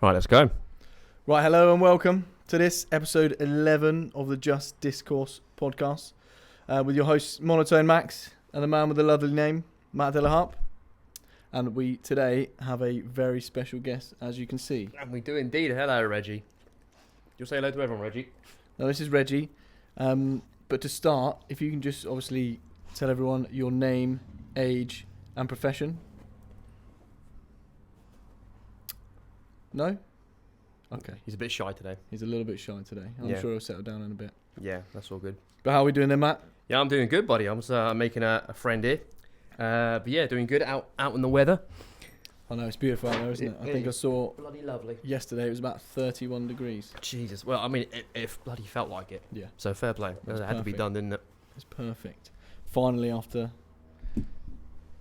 Right, let's go. Right, hello and welcome to this episode 11 of the Just Discourse Podcast with your hosts Monotone Max and the man with the lovely name, Matt Harpe. And we today have a very special guest, as you can see. And we do indeed. Hello, Reggie. You'll say hello to everyone, Reggie. Now, this is Reggie. But to start, if you can just obviously tell everyone your name, age, and profession. No? Okay. He's a bit shy today. He's a little bit shy today. I'm sure he'll settle down in a bit. Yeah, that's all good. But how are we doing then, Matt? Yeah, I'm doing good, buddy. I'm making a friend here. But yeah, doing good out in the weather. I know, it's beautiful out there, isn't it? I think I saw bloody lovely. Yesterday it was about 31 degrees. Jesus. Well, I mean, it bloody felt like it. Yeah. So fair play. It had to be done, didn't it? It's perfect. Finally, after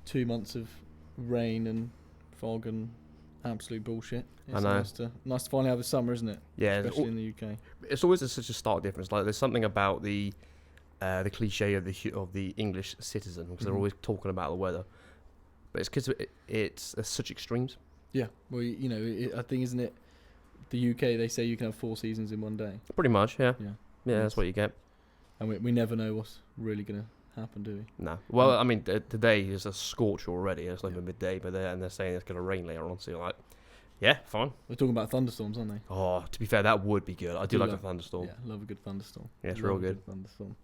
2 months of rain and fog and absolute bullshit, it's nice to finally have a summer, isn't it? Yeah. Especially in the UK. It's always such a stark difference. Like, there's something about the cliche of the English citizen, because they're always talking about the weather. But it's because it's such extremes. Yeah. Well, you know, I think, isn't it, the UK, they say you can have 4 seasons in one day. Pretty much, yeah. Yeah. Yeah, that's what you get. And we never know what's really going to happen, do we? No. Well, I mean, today is a scorch already. It's not even midday, but they're saying it's going to rain later on. So you're like, yeah, fine. They're talking about thunderstorms, aren't they? Oh, to be fair, that would be good. I do like a thunderstorm. Yeah, love a good thunderstorm. Yeah, it's real good. Thunderstorm.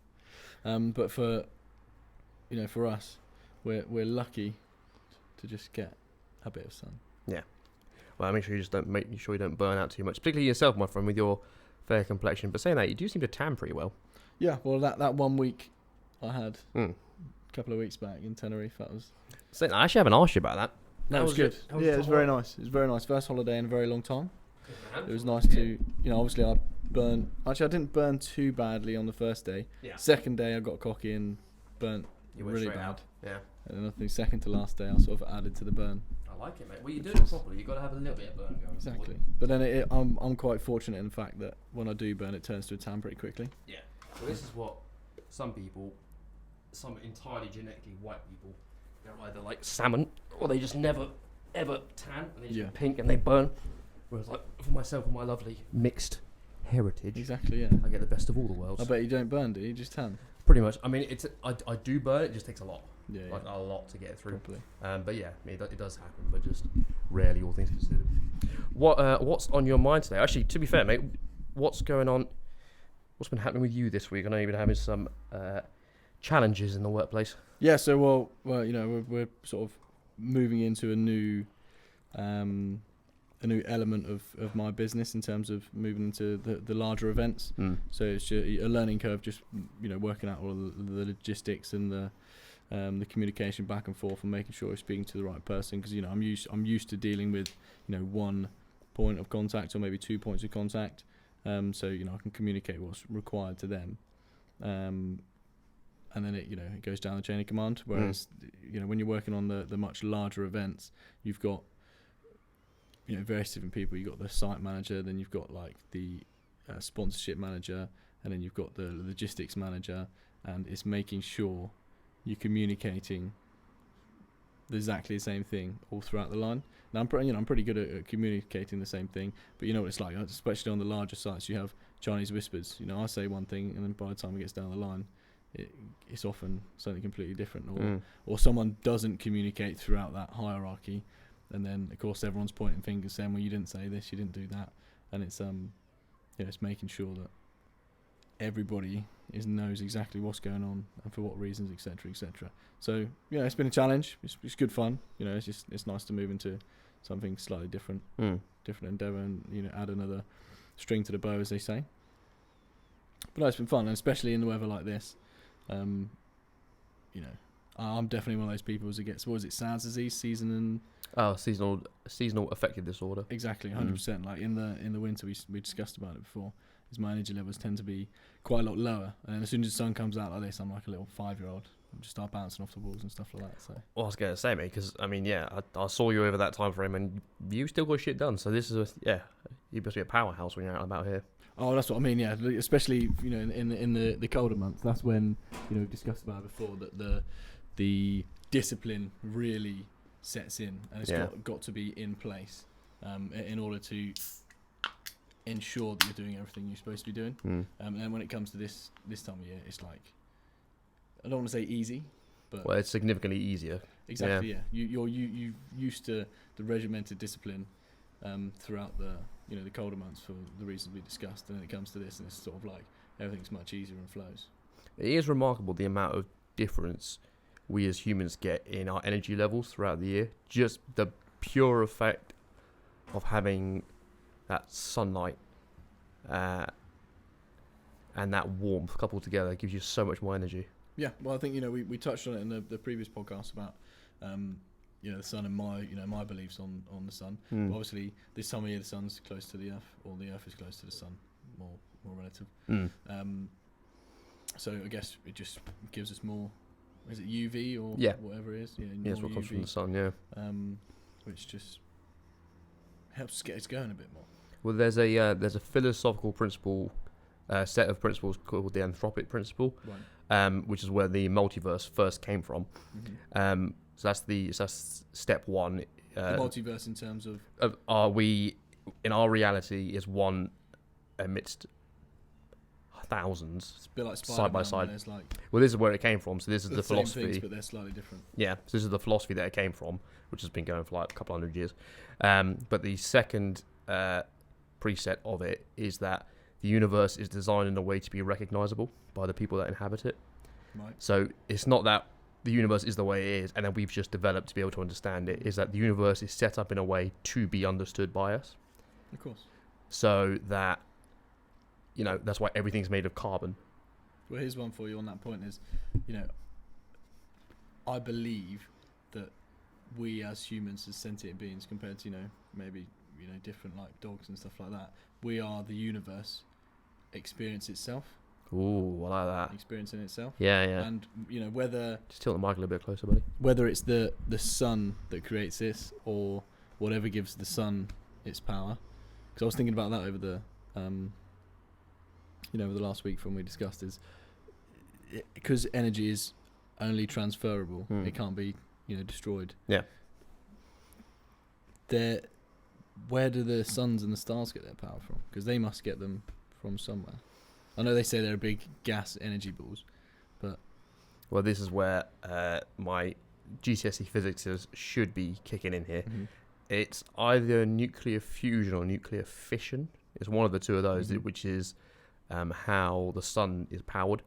But for us, we're lucky to just get a bit of sun. Yeah. Well, make sure you don't burn out too much, particularly yourself, my friend, with your fair complexion. But saying that, you do seem to tan pretty well. Yeah. Well, that 1 week I had a couple of weeks back in Tenerife, that was. Saying that, I actually haven't asked you about that. That was good. Yeah, it was very nice. It was very nice. First holiday in a very long time. It was nice to, obviously I burnt. Actually, I didn't burn too badly on the first day. Yeah. Second day I got cocky and burnt really bad. Out. Yeah. And then I think second to last day I sort of added to the burn. I like it, mate. Well, you do it properly. You've got to have a little bit of burn going. Exactly. But then I'm quite fortunate in the fact that when I do burn, it turns to a tan pretty quickly. Yeah. Well, this is what some entirely genetically white people, they're either like salmon or they just never ever tan and they just get pink and they burn. Whereas, like, for myself and my lovely mixed heritage, exactly, yeah, I get the best of all the worlds. I bet you don't burn, do you? Just tan. Pretty much. I mean, I do burn. It just takes a lot. Yeah. Like a lot to get through. Properly. But yeah, it does happen, but just rarely, all things considered. What's on your mind today? Actually, to be fair, mate, what's going on? What's been happening with you this week? I know you've been having some challenges in the workplace. Yeah. So well, we're sort of moving into a new element of my business in terms of moving into the larger events. So it's just a learning curve, just working out all the logistics and the communication back and forth and making sure we're speaking to the right person, because I'm used to dealing with one point of contact or maybe 2 points of contact, so I can communicate what's required to them, and then it goes down the chain of command. Whereas when you're working on the much larger events, you've got various different people. You've got the site manager, then you've got like the sponsorship manager, and then you've got the logistics manager, and it's making sure you're communicating exactly the same thing all throughout the line. Now I'm pretty good at communicating the same thing, but what it's like, especially on the larger sites, you have Chinese whispers. I say one thing, and then by the time it gets down the line, it's often something completely different, or someone doesn't communicate throughout that hierarchy. And then, of course, everyone's pointing fingers saying, well, you didn't say this, you didn't do that. And it's it's making sure that everybody knows exactly what's going on and for what reasons, etc., etc. So, it's been a challenge. It's good fun. It's nice to move into something slightly different endeavour, and, add another string to the bow, as they say. But no, it's been fun, and especially in the weather like this. I'm definitely one of those people who gets, what is it, SARS disease, seasonal affective disorder. Exactly, 100%. Like in the winter, we discussed about it before. Is my energy levels tend to be quite a lot lower, and then as soon as the sun comes out like this, I'm like a little 5-year-old. I just start bouncing off the walls and stuff like that. So. Well, I was going to say, mate, because I saw you over that time frame, and you still got shit done. So this is you must be a powerhouse when you're out about here. Oh, that's what I mean. Yeah, especially in the colder months. That's when we've discussed about it before, that the discipline really sets in, and it's got to be in place in order to ensure that you're doing everything you're supposed to be doing. And then when it comes to this time of year, it's like, I don't want to say easy, but well, it's significantly easier. Exactly. Yeah. You used to the regimented discipline throughout the colder months for the reasons we discussed, and then it comes to this, and it's sort of like everything's much easier and flows. It is remarkable the amount of difference we as humans get in our energy levels throughout the year. Just the pure effect of having that sunlight and that warmth coupled together gives you so much more energy. Yeah, well, I think we touched on it in the previous podcast about the sun and my beliefs on the sun. But obviously, this time of year the sun's close to the earth, or the earth is close to the sun, more relative. So I guess it just gives us more. Is it UV or whatever it is? Yeah, it's what comes from the sun. Yeah, which just helps us get us going a bit more. Well, there's a philosophical principle, set of principles called the Anthropic Principle, which is where the multiverse first came from. So that's step one. The multiverse in terms of are we in our reality is one amidst thousands, it's a bit like side by side. Like well, this is where it came from. So this is the same philosophy, things, but they're slightly different. Yeah, so this is the philosophy that it came from, which has been going for like a couple hundred years. But the second preset of it is that the universe is designed in a way to be recognizable by the people that inhabit it. Right. So it's not that the universe is the way it is and then we've just developed to be able to understand it. Is that the universe is set up in a way to be understood by us. Of course. So that that's why everything's made of carbon. Well, here's one for you on that point is, I believe that we as humans, as sentient beings, compared to, maybe, different like dogs and stuff like that, we are the universe experience itself. Ooh, I like that. Experiencing itself. Yeah. And, whether... Just tilt the mic a little bit closer, buddy. Whether it's the sun that creates this or whatever gives the sun its power. Because I was thinking about that over the... over the last week when we discussed is because energy is only transferable, it can't be destroyed. Yeah. Where do the suns and the stars get their power from? Because they must get them from somewhere. I know they say they're big gas energy balls, but well, this is where my GCSE physics should be kicking in here. It's either nuclear fusion or nuclear fission. It's one of the two of those, which is how the sun is powered.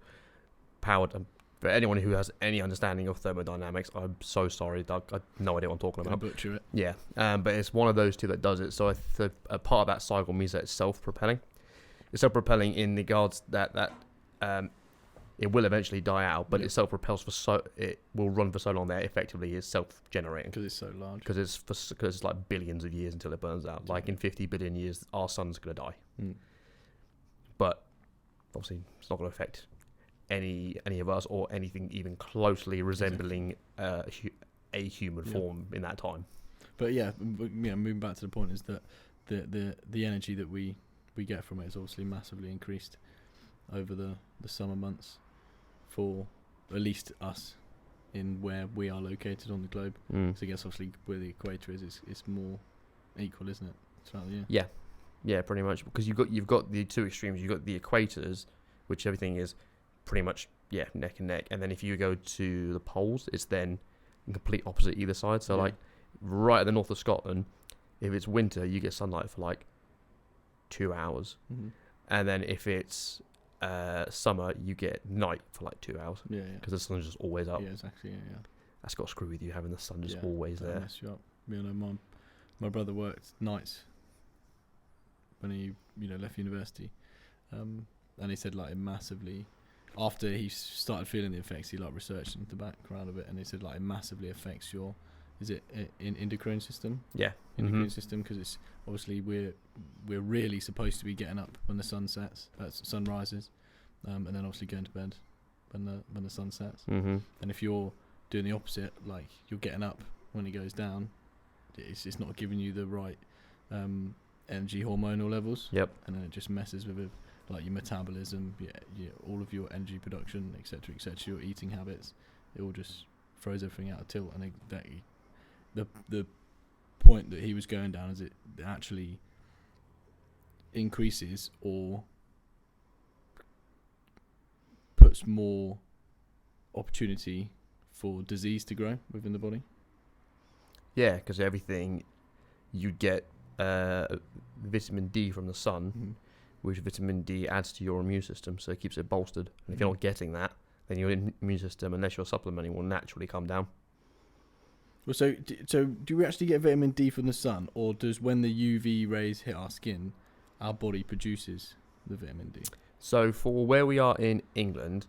For anyone who has any understanding of thermodynamics, I'm so sorry, Doug. I have no idea what I'm talking about. I butcher it. Yeah, but it's one of those two that does it. So a part of that cycle means that it's self-propelling. It's self-propelling in regards that it will eventually die out, but it self-propels it will run for so long that it effectively is self-generating. Because it's so large. Because it's like billions of years until it burns out. Like in 50 billion years, our sun's going to die. But obviously, it's not going to affect any of us or anything even closely resembling a human form in that time. But moving back to the point is that the energy that we get from it is obviously massively increased over the summer months for at least us in where we are located on the globe. So I guess obviously where the equator is, it's more equal, isn't it, throughout the year? Yeah, pretty much, because you've got the two extremes. You've got the equators, which everything is pretty much neck and neck, and then if you go to the poles, it's then complete opposite either side. So like right at the north of Scotland, if it's winter, you get sunlight for like 2 hours, and then if it's summer, you get night for like 2 hours. Because the sun's just always up. Yeah, exactly. Yeah. That's got to screw with you, having the sun just always there. Mess you up. My brother worked nights when he left university, and he said like it massively, after he started feeling the effects, he like researched into the background of it, and he said like it massively affects your endocrine system. Endocrine system, because it's obviously we're really supposed to be getting up when the sun rises, and then obviously going to bed when the sun sets. And if you're doing the opposite, like you're getting up when it goes down, it's not giving you the right energy hormonal levels. And then it just messes with it, like your metabolism, all of your energy production, etc., your eating habits. It all just throws everything out of tilt, and the point that he was going down is it actually increases or puts more opportunity for disease to grow within the body. Yeah, because everything you get vitamin D from the sun, which vitamin D adds to your immune system, so it keeps it bolstered. And if you're not getting that, then your immune system, unless you're supplementing, will naturally come down. Well, so do we actually get vitamin D from the sun, or does when the UV rays hit our skin, our body produces the vitamin D? So for where we are in England,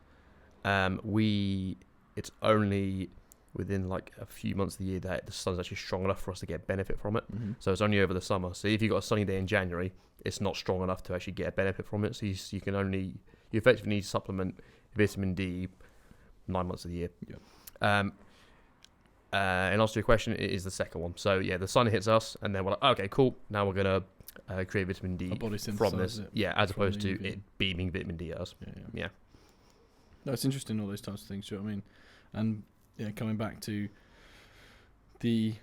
it's only within like a few months of the year that the sun's actually strong enough for us to get benefit from it. So it's only over the summer. So if you've got a sunny day in January, it's not strong enough to actually get a benefit from it. So you effectively need to supplement vitamin D 9 months of the year. Yeah. And answer your question, it is the second one. So yeah, the sun hits us, and then we're like, okay, cool. Now we're gonna create vitamin D from this. Yeah, as opposed to it beaming vitamin D at us. Yeah. No, it's interesting, all those types of things. Do you know what I mean? And yeah, coming back to the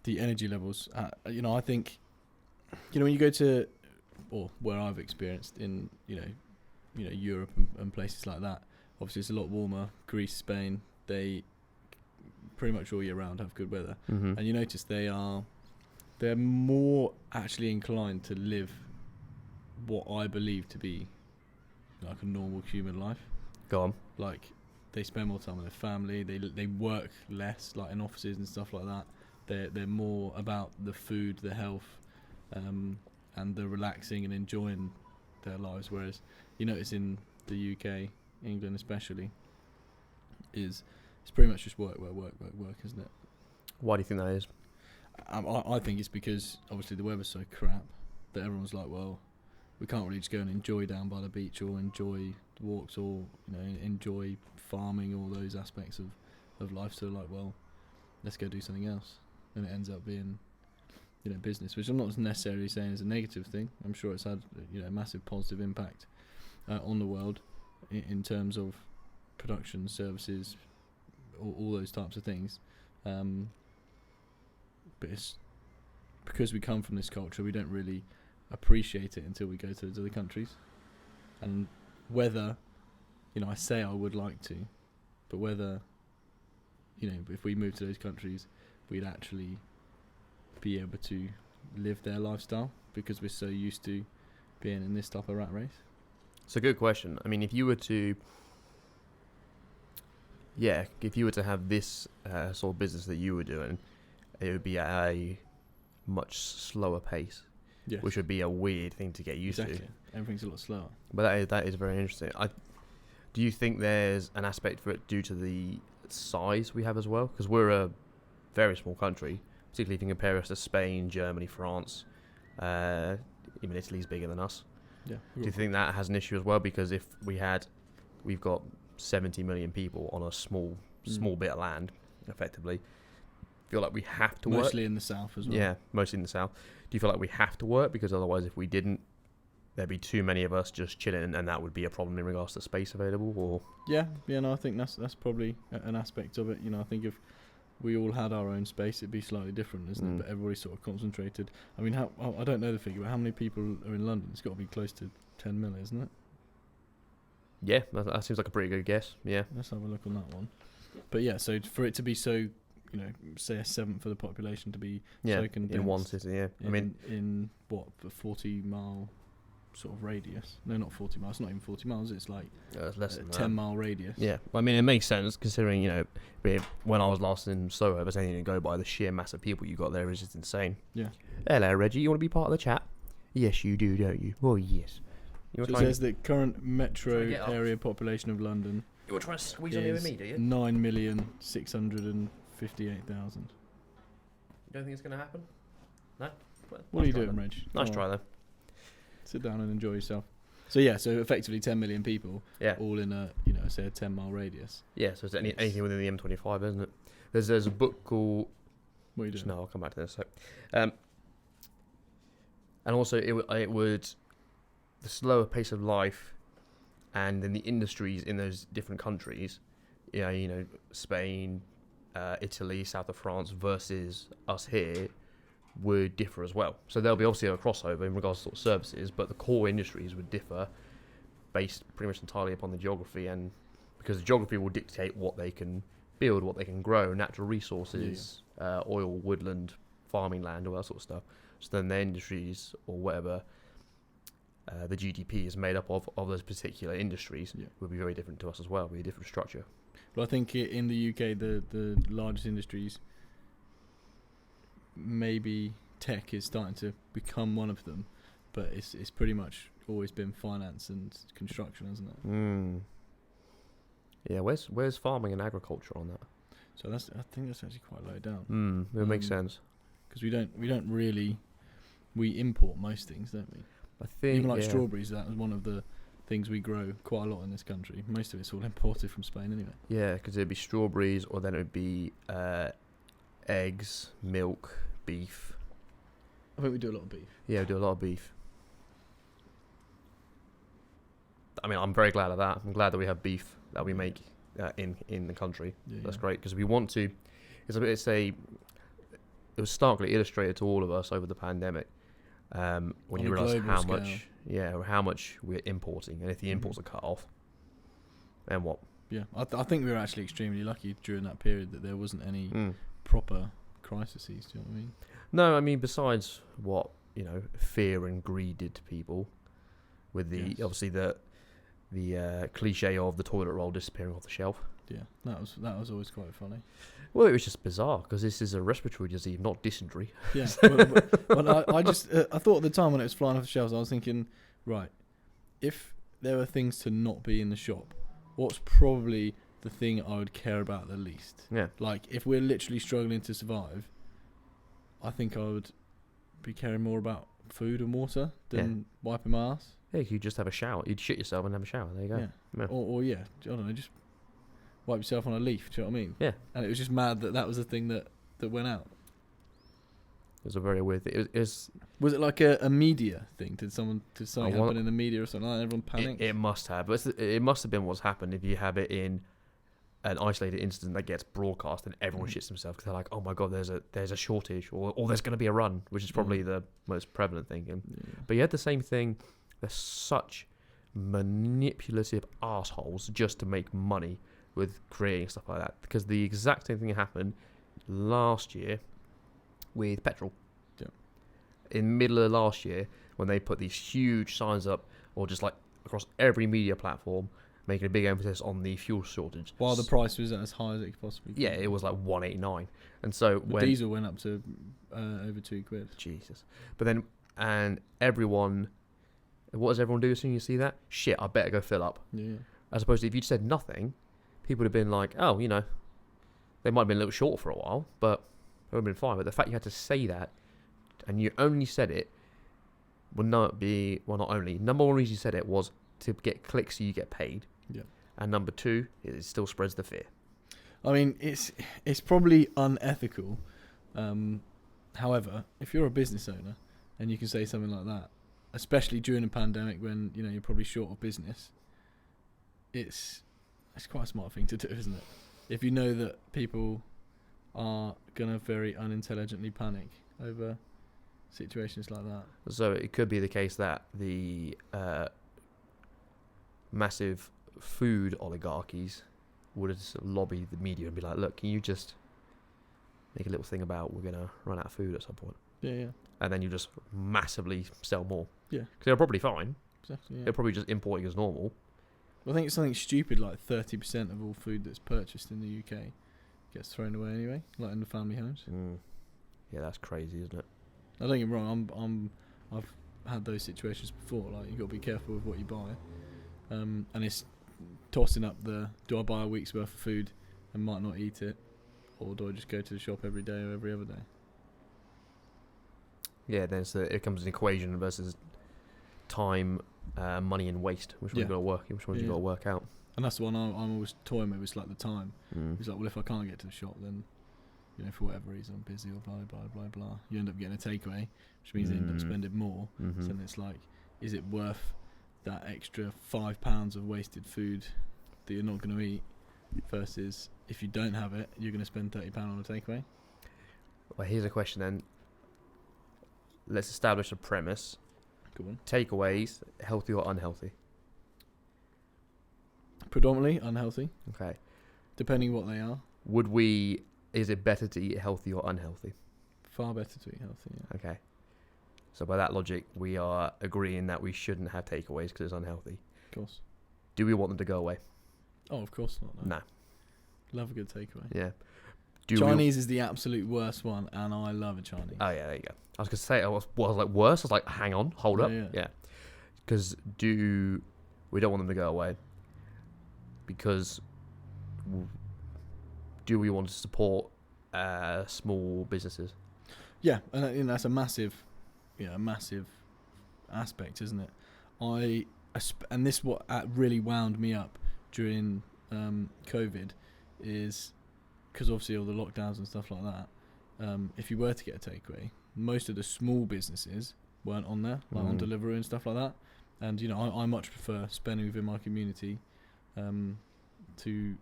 energy levels, I think, when you go to, or where I've experienced in, Europe and places like that, obviously it's a lot warmer. Greece, Spain, they pretty much all year round have good weather, and you notice they're more actually inclined to live what I believe to be like a normal human life. Go on. Like, they spend more time with their family. They work less, like in offices and stuff like that. They're more about the food, the health, and the relaxing and enjoying their lives. Whereas you notice in the UK, England especially, it's pretty much just work, isn't it? Why do you think that is? I think it's because obviously the weather's so crap that everyone's like, well, we can't really just go and enjoy down by the beach or enjoy walks or enjoy farming, all those aspects of life. So like, well, let's go do something else, and it ends up being business, which I'm not necessarily saying is a negative thing. I'm sure it's had a massive positive impact on the world in terms of production, services, all those types of things. But it's because we come from this culture, we don't really appreciate it until we go to the other countries. And whether, I say I would like to, but whether, if we move to those countries, we'd actually be able to live their lifestyle because we're so used to being in this type of rat race. It's a good question. I mean, if you were to have this sort of business that you were doing, it would be at a much slower pace, yes, which would be a weird thing to get used to. Everything's a lot slower. But that is very interesting. Do you think there's an aspect for it due to the size we have as well? Because we're a very small country, particularly if you compare us to Spain, Germany, France. Even Italy's bigger than us. Yeah. Do you think that has an issue as well? Because if we've got 70 million people on a small bit of land, effectively. Feel like we have to work. Mostly in the south as well. Yeah, mostly in the south. Do you feel like we have to work because otherwise, if we didn't, there'd be too many of us just chilling, and that would be a problem in regards to space available? Or no, I think that's probably an aspect of it. I think if we all had our own space, it'd be slightly different, isn't it? But everybody's sort of concentrated. I mean, I don't know the figure, but how many people are in London? It's got to be close to 10 million, isn't it? Yeah, that seems like a pretty good guess. Yeah. Let's have a look on that one. But yeah, so for it to be so, say a seventh of the population to be so condensed in one city. Yeah, in what, a 40-mile sort of radius? No, not 40 miles. It's not even 40 miles. It's like it's less than 10-mile radius. Yeah, I mean, it makes sense considering when I was last in Soho, there's anything to go by. The sheer mass of people you got there is just insane. Yeah. Hello, Reggie. You want to be part of the chat? Yes, you do, don't you? Oh, yes. So it says the current metro area population of London. You want to try to squeeze on here with me, do you? 9,658,000. You don't think it's going to happen? No? Well, what are you doing, Reg? Nice try, though. Sit down and enjoy yourself. So effectively 10 million people, all in a 10-mile radius. Yeah, so it's anything within the M25, isn't it? There's a book called... What are you doing? No, I'll come back to this. And also, it would... The slower pace of life and then the industries in those different countries, Spain, Italy, south of France versus us here would differ as well. So there'll be obviously a crossover in regards to sort of services, but the core industries would differ based pretty much entirely upon the geography, and because the geography will dictate what they can build, what they can grow, natural resources, oil, woodland, farming land, all that sort of stuff. So then the industries or whatever the GDP is made up of those particular industries will be very different to us as well, be a different structure. Well, I think in the UK, the largest industries, maybe tech is starting to become one of them, but it's pretty much always been finance and construction, hasn't it? Yeah, where's farming and agriculture on that? So I think that's actually quite low down. It makes sense. Because we don't really, we import most things, don't we? I think even like strawberries, that was one of the things we grow quite a lot in this country. Most of it's all imported from Spain anyway. Yeah, because it'd be strawberries, or then it would be eggs, milk, beef. I think we do a lot of beef. Yeah, we do a lot of beef. I mean, I'm very glad of that. I'm glad that we have beef that we make in the country. That's great, because we want to. It was starkly illustrated to all of us over the pandemic when you realise how much we're importing, and if the imports are cut off, then what? Yeah, I think we were actually extremely lucky during that period that there wasn't any proper crises. Do you know what I mean? No, I mean, besides what fear and greed did to people, with the obviously the cliche of the toilet roll disappearing off the shelf. Yeah, that was always quite funny. Well, it was just bizarre because this is a respiratory disease, not dysentery. Yeah, but I just I thought at the time when it was flying off the shelves, I was thinking, right, if there were things to not be in the shop, what's probably the thing I would care about the least? Yeah. Like, if we're literally struggling to survive, I think I would be caring more about food and water than wiping my ass. Yeah, you could just have a shower. You'd shit yourself and have a shower. There you go. Yeah. Or I don't know, just wipe yourself on a leaf. Do you know what I mean? Yeah. And it was just mad that was the thing that went out. It was a very weird thing. Was it like a media thing? Did something happen in the media or something like that? Everyone panicked? It must have. But it must have been what's happened if you have it in an isolated incident that gets broadcast and everyone shits themselves because they're like, oh my God, there's a shortage or there's going to be a run, which is probably the most prevalent thing. Yeah. But you had the same thing. They're such manipulative assholes just to make money with creating stuff like that. Because the exact same thing happened last year with petrol. Yeah. In the middle of last year, when they put these huge signs up, or just like across every media platform, making a big emphasis on the fuel shortage. While the price was as high as it possibly could. Yeah, it was like 189. And so when diesel went up to over £2. Jesus. But then, and everyone, what does everyone do as soon as you see that? Shit, I better go fill up. Yeah. As opposed to if you'd said nothing, people would have been like, oh, they might have been a little short for a while, but it would have been fine. But the fact you had to say that, and you only said it, not only, number one reason you said it was to get clicks so you get paid. Yeah. And number two, it still spreads the fear. I mean, it's probably unethical. However, if you're a business owner and you can say something like that, especially during a pandemic when you're probably short of business, it's quite a smart thing to do, isn't it? If you know that people are gonna very unintelligently panic over situations like that. So it could be the case that the massive food oligarchies would have just lobbied the media and be like, look, can you just make a little thing about we're going to run out of food at some point? Yeah. And then you just massively sell more. Yeah. Because they're probably fine. Exactly, yeah. They're probably just importing as normal. I think it's something stupid like 30% of all food that's purchased in the UK gets thrown away anyway, like in the family homes. Yeah, that's crazy, isn't it? I don't get me wrong, I've had those situations before, like you've got to be careful with what you buy. And it's tossing up do I buy a week's worth of food and might not eat it, or do I just go to the shop every day or every other day? Yeah, then it becomes an equation versus time, money and waste. Which one's got to work? Which one's you got to work out? And that's the one I'm always toying with. It's like the time. It's like, well, if I can't get to the shop, then for whatever reason I'm busy or blah blah blah blah. You end up getting a takeaway, which means you end up spending more. So then it's like, is it worth that extra £5 of wasted food that you're not going to eat versus if you don't have it, you're going to spend £30 on a takeaway? Well, here's a question then. let's establish a premise. Go on. Takeaways, healthy or unhealthy? Predominantly unhealthy, Okay. depending what they are. Is it better to eat healthy or unhealthy? Far better to eat healthy, yeah. Okay. So by that logic, we are agreeing that we shouldn't have takeaways because it's unhealthy. Of course. Do we want them to go away? Oh, of course not. No. Nah. Love a good takeaway. Yeah. Chinese is the absolute worst one, and I love a Chinese. Oh, yeah, there you go. I was going to say, I was like, worse? I was like, hang on, hold up. Yeah. Because we don't want them to go away. Because do we want to support small businesses? Yeah, and that's a massive aspect, isn't it? And this what really wound me up during COVID is because obviously all the lockdowns and stuff like that. If you were to get a takeaway, most of the small businesses weren't on there, like on Deliveroo and stuff like that. And I much prefer spending within my community to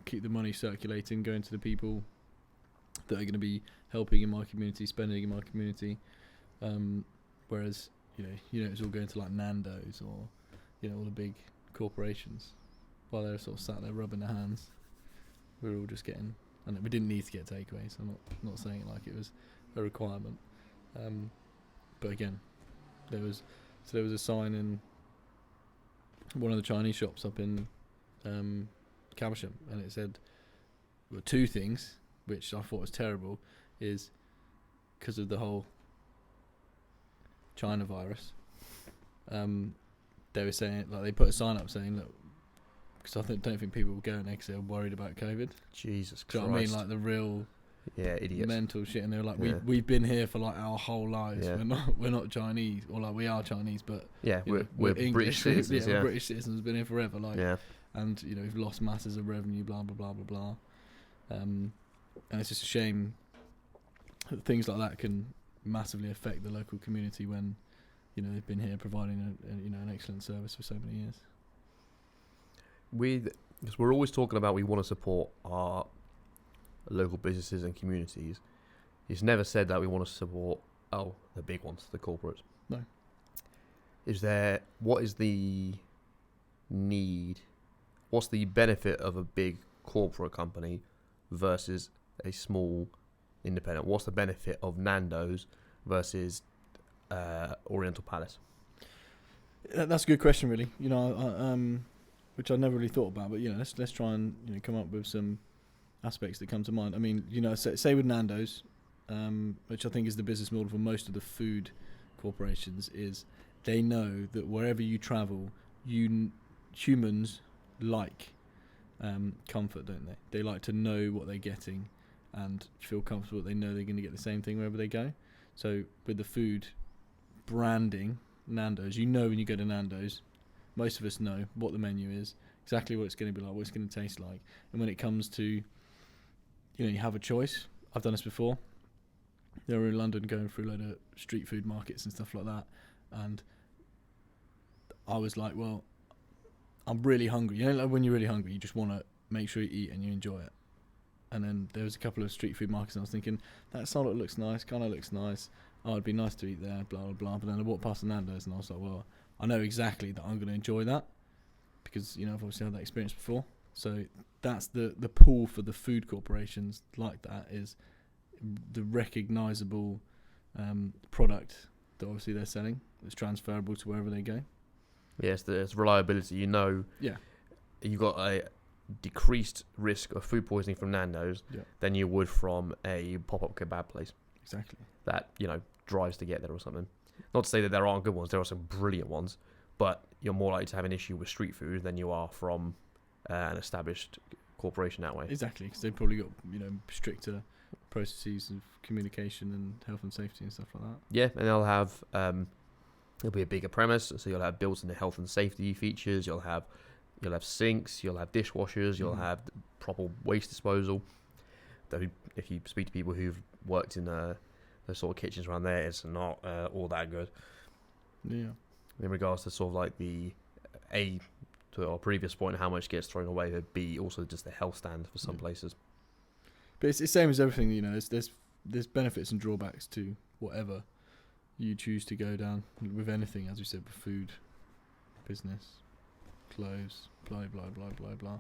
keep the money circulating, going to the people that are going to be helping in my community, spending in my community. Whereas it's all going to like Nando's or all the big corporations, while they're sort of sat there rubbing their hands. We were all just getting, and we didn't need to get takeaways. I'm not saying it like it was a requirement. But again, there was a sign in one of the Chinese shops up in Caversham, and it said, well, two things, which I thought was terrible, is because of the whole China virus. They were saying, like, they put a sign up saying, look, because I don't think people were going there because they were worried about COVID. Jesus Christ. Do you know what I mean? Like the real idiots. mental shit, and they were like, we've been here for like our whole lives. Yeah. We're not Chinese, or like we are Chinese, but we're English. British citizens. We're British citizens, been here forever. Like, and we've lost masses of revenue, blah blah blah blah blah. And it's just a shame that things like that can massively affect the local community when they've been here providing an excellent service for so many years. Because we're always talking about we want to support our local businesses and communities. It's never said that we want to support the big ones, the corporates. No. What is the need? What's the benefit of a big corporate company versus a small independent? What's the benefit of Nando's versus Oriental Palace? That's a good question, really. Which I never really thought about, but let's try and come up with some aspects that come to mind. I mean, say with Nando's, which I think is the business model for most of the food corporations, is they know that wherever you travel, humans like comfort, don't they? They like to know what they're getting and feel comfortable. They know they're going to get the same thing wherever they go. So with the food branding, Nando's, when you go to Nando's, most of us know what the menu is, exactly what it's going to be like, what it's going to taste like. And when it comes to, you have a choice. I've done this before. They were in London going through a load of street food markets and stuff like that. And I was like, well, I'm really hungry. Like when you're really hungry, you just want to make sure you eat and you enjoy it. And then there was a couple of street food markets and I was thinking, that salad looks nice, kind of looks nice. Oh, it'd be nice to eat there, blah, blah, blah. But then I walked past the Nando's and I was like, well, I know exactly that I'm going to enjoy that because, I've obviously had that experience before. So that's the pull for the food corporations like that, is the recognisable product that obviously they're selling that's transferable to wherever they go. Yes, there's reliability. You've got a decreased risk of food poisoning from Nando's than you would from a pop-up kebab place. Exactly. That, drives to get there or something. Not to say that there aren't good ones, there are some brilliant ones, but you're more likely to have an issue with street food than you are from an established corporation that way. Exactly, because they've probably got stricter processes of communication and health and safety and stuff like that. Yeah, and they'll have it'll be a bigger premise, so you'll have built-in health and safety features. You'll have sinks, you'll have dishwashers, you'll have proper waste disposal. Though if you speak to people who've worked in those sort of kitchens around there, it's not all that good. Yeah. In regards to sort of like to our previous point, how much gets thrown away, but B, also just the health stand for some places. But it's the same as everything, there's benefits and drawbacks to whatever you choose to go down with anything, as we said, with food, business, clothes, blah blah blah blah blah.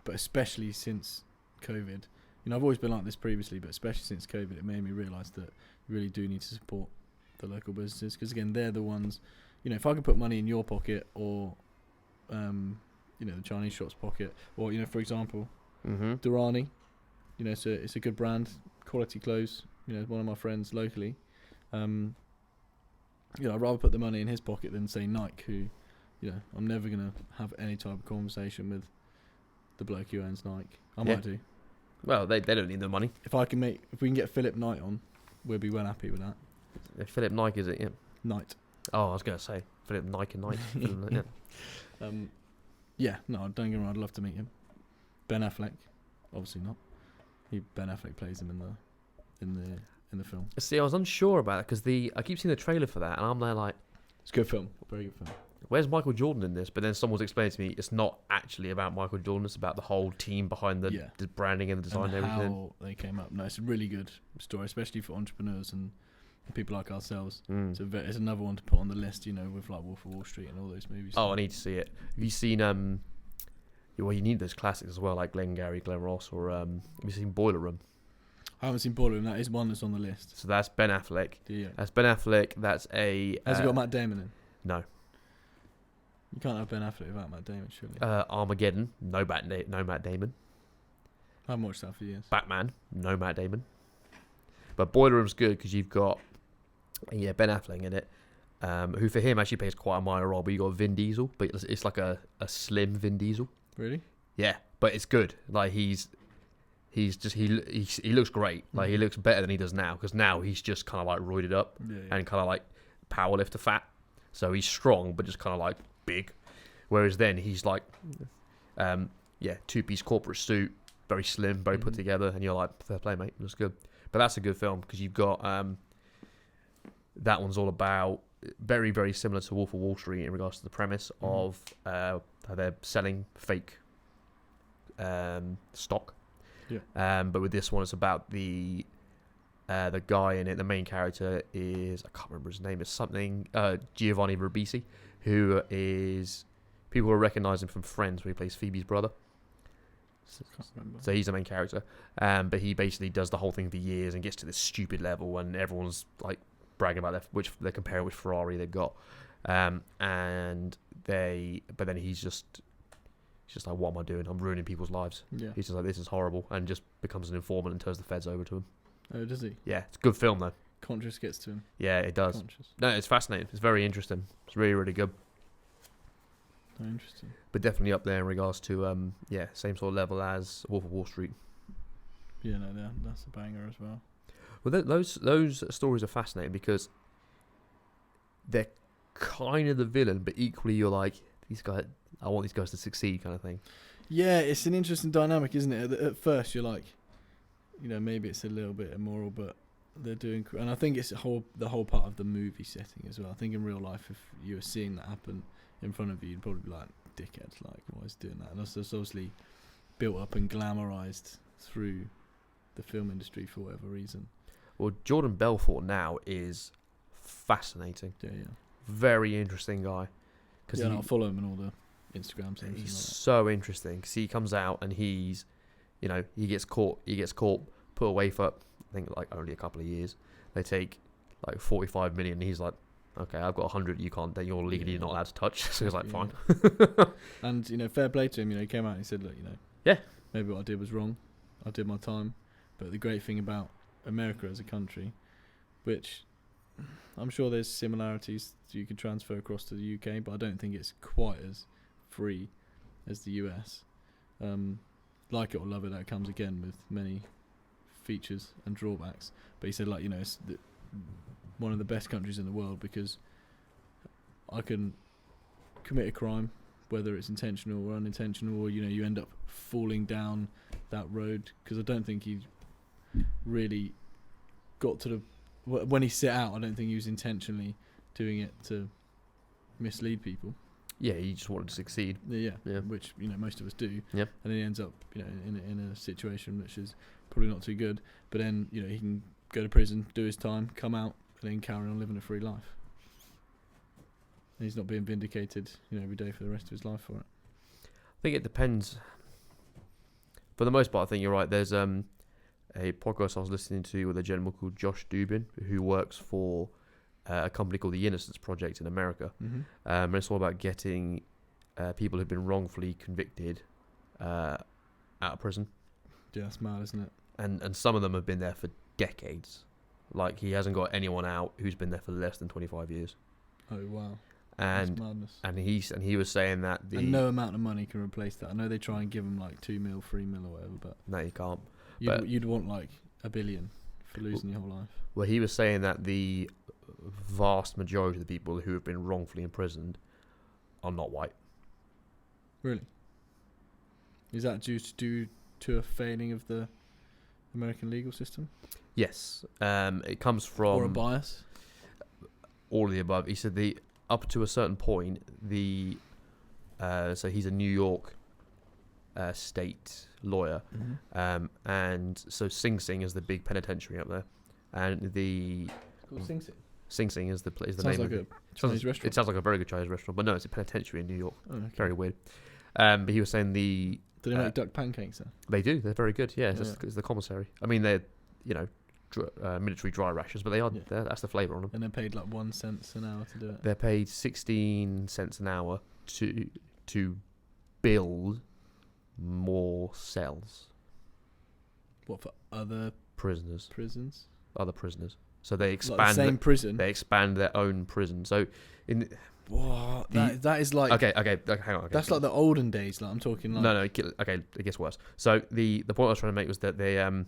But especially since COVID, I've always been like this previously, but especially since COVID, it made me realise that you really do need to support the local businesses, because again, they're the ones. If I could put money in your pocket, or the Chinese shop's pocket, or for example, Durrani, it's a good brand, quality clothes. One of my friends locally. I'd rather put the money in his pocket than say Nike, who, I'm never gonna have any type of conversation with the bloke who owns Nike. I might do. Well, they don't need the money. If we can get Philip Knight on, we'll be well happy with that. Philip Nike, is it? Yeah. Knight. Oh, I was gonna say Philip Nike and Knight. No, don't get me wrong. I'd love to meet him. Ben Affleck, obviously not. Ben Affleck plays him in the film. See, I was unsure about it because I keep seeing the trailer for that, and I'm there like, it's a good film, very good film. Where's Michael Jordan in this? But then someone's explained to me it's not actually about Michael Jordan. It's about the whole team behind the branding and the design and everything. How they came up. No, it's a really good story, especially for entrepreneurs and people like ourselves. So it's another one to put on the list, with like Wolf of Wall Street and all those movies. Oh, I need to see it. Have you seen well, you need those classics as well, like Glengarry Glen Ross, or have you seen Boiler Room? I haven't seen Boiler Room. That is one that's on the list. So that's Ben Affleck. Yeah. That's Ben Affleck. That's a. Has it got Matt Damon in? No. You can't have Ben Affleck without Matt Damon, surely. Armageddon. No Matt Damon. I haven't watched that for years. Batman. No Matt Damon. But Boiler Room's good because you've got Ben Affleck in it, who for him actually plays quite a minor role. But you got Vin Diesel, but it's like a slim Vin Diesel. Really? Yeah, but it's good. Like he looks great. Like he looks better than he does now, because now he's just kind of like roided up and kind of like powerlifter fat. So he's strong, but just kind of like big. Whereas then he's like, two-piece corporate suit, very slim, very put together, and you're like, fair play, mate. Looks good. But that's a good film because you've got that one's all about very, very similar to Wolf of Wall Street in regards to the premise of how they're selling fake stock. Yeah. But with this one, it's about the guy in it. The main character is, I can't remember his name. It's something Giovanni Ribisi, who is, people will recognise him from Friends, where he plays Phoebe's brother. So he's the main character. But he basically does the whole thing for years and gets to this stupid level, and everyone's like bragging about which they compare it with Ferrari they've got. But then he's just like, what am I doing? I'm ruining people's lives. Yeah. He's just like, this is horrible, and just becomes an informant and turns the feds over to him. Oh, does he? Yeah, it's a good film though. Conscious gets to him. Yeah, it does. No, it's fascinating. It's very interesting. It's really, really good. Oh, interesting. But definitely up there in regards to same sort of level as Wolf of Wall Street. Yeah, no, that's a banger as well. Well, those stories are fascinating because they're kind of the villain, but equally you're like, these guys, I want these guys to succeed, kind of thing. Yeah, it's an interesting dynamic, isn't it? At first, you're like, maybe it's a little bit immoral, but they're doing, and I think it's the whole part of the movie setting as well. I think in real life, if you were seeing that happen in front of you, you'd probably be like, dickheads, like, why is doing that? And it's obviously built up and glamorized through the film industry for whatever reason. Well, Jordan Belfort now is fascinating. Yeah. Very interesting guy. I'll follow him on all the Instagram things. He's so interesting because he comes out and he's, he gets caught, put away for, I think, like only a couple of years. They take like 45 million. And he's like, okay, I've got 100. You can't. Then you're legally not allowed to touch. So he's like, fine. And fair play to him. He came out and he said, look, maybe what I did was wrong. I did my time. But the great thing about America as a country, which I'm sure there's similarities you could transfer across to the UK, but I don't think it's quite as free as the US. Like it or love it, that comes again with many features and drawbacks. But he said, like, it's one of the best countries in the world because I can commit a crime, whether it's intentional or unintentional, or you end up falling down that road, because I don't think he really got to when he set out, I don't think he was intentionally doing it to mislead people. Yeah, he just wanted to succeed. Yeah. Which most of us do. Yep. And then he ends up in a situation which is probably not too good. But then he can go to prison, do his time, come out, and then carry on living a free life. And he's not being vindicated, every day for the rest of his life for it. I think it depends. For the most part, I think you're right. There's a podcast I was listening to with a gentleman called Josh Dubin, who works for a company called the Innocence Project in America. Mm-hmm. And it's all about getting people who've been wrongfully convicted out of prison. Yeah, that's mad, isn't it? And some of them have been there for decades. Like, he hasn't got anyone out who's been there for less than 25 years. Oh, wow. And that's madness. And he was saying that and no amount of money can replace that. I know they try and give them like 2 mil, 3 mil or whatever, but no, you can't. You'd want like $1 billion for losing your whole life. Well, he was saying that the vast majority of the people who have been wrongfully imprisoned are not white. Really? Is that due to a failing of the American legal system? Yes. It comes from... Or a bias? All of the above. He said up to a certain point, so he's a New York state lawyer, mm-hmm. And so Sing Sing is the big penitentiary up there, and It's called Sing Sing? Sing Sing is the Sounds name like of a Chinese restaurant. It sounds like a very good Chinese restaurant, but no, it's a penitentiary in New York. Oh, okay. Very weird. But he was saying Do they make duck pancakes there? They do. They're very good. Yeah, it's the commissary. I mean, they're military dry rations, but they are. Yeah. That's the flavour on them. And they're paid like 1 cent an hour to do it. They're paid 16 cents an hour to build more cells. What, for other prisons? Other prisoners. So they expand like the same prison. They expand their own prison. So what? That is like okay, hang on. Okay, that's like the olden days. Like I'm talking like no. Okay, it gets worse. So the point I was trying to make was that the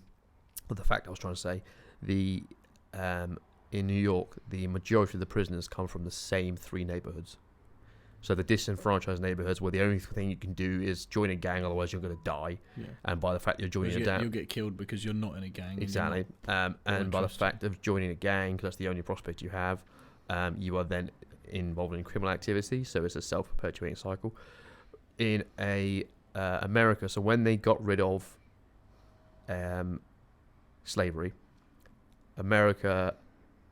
fact I was trying to say, in New York, the majority of the prisoners come from the same 3 neighborhoods. So the disenfranchised neighborhoods, where the only thing you can do is join a gang, otherwise you're going to die. Yeah. And by the fact you're joining you'll get killed because you're not in a gang. Exactly. And by the fact of joining a gang, because that's the only prospect you have, you are then involved in criminal activity. So it's a self-perpetuating cycle. In America, so when they got rid of slavery, America,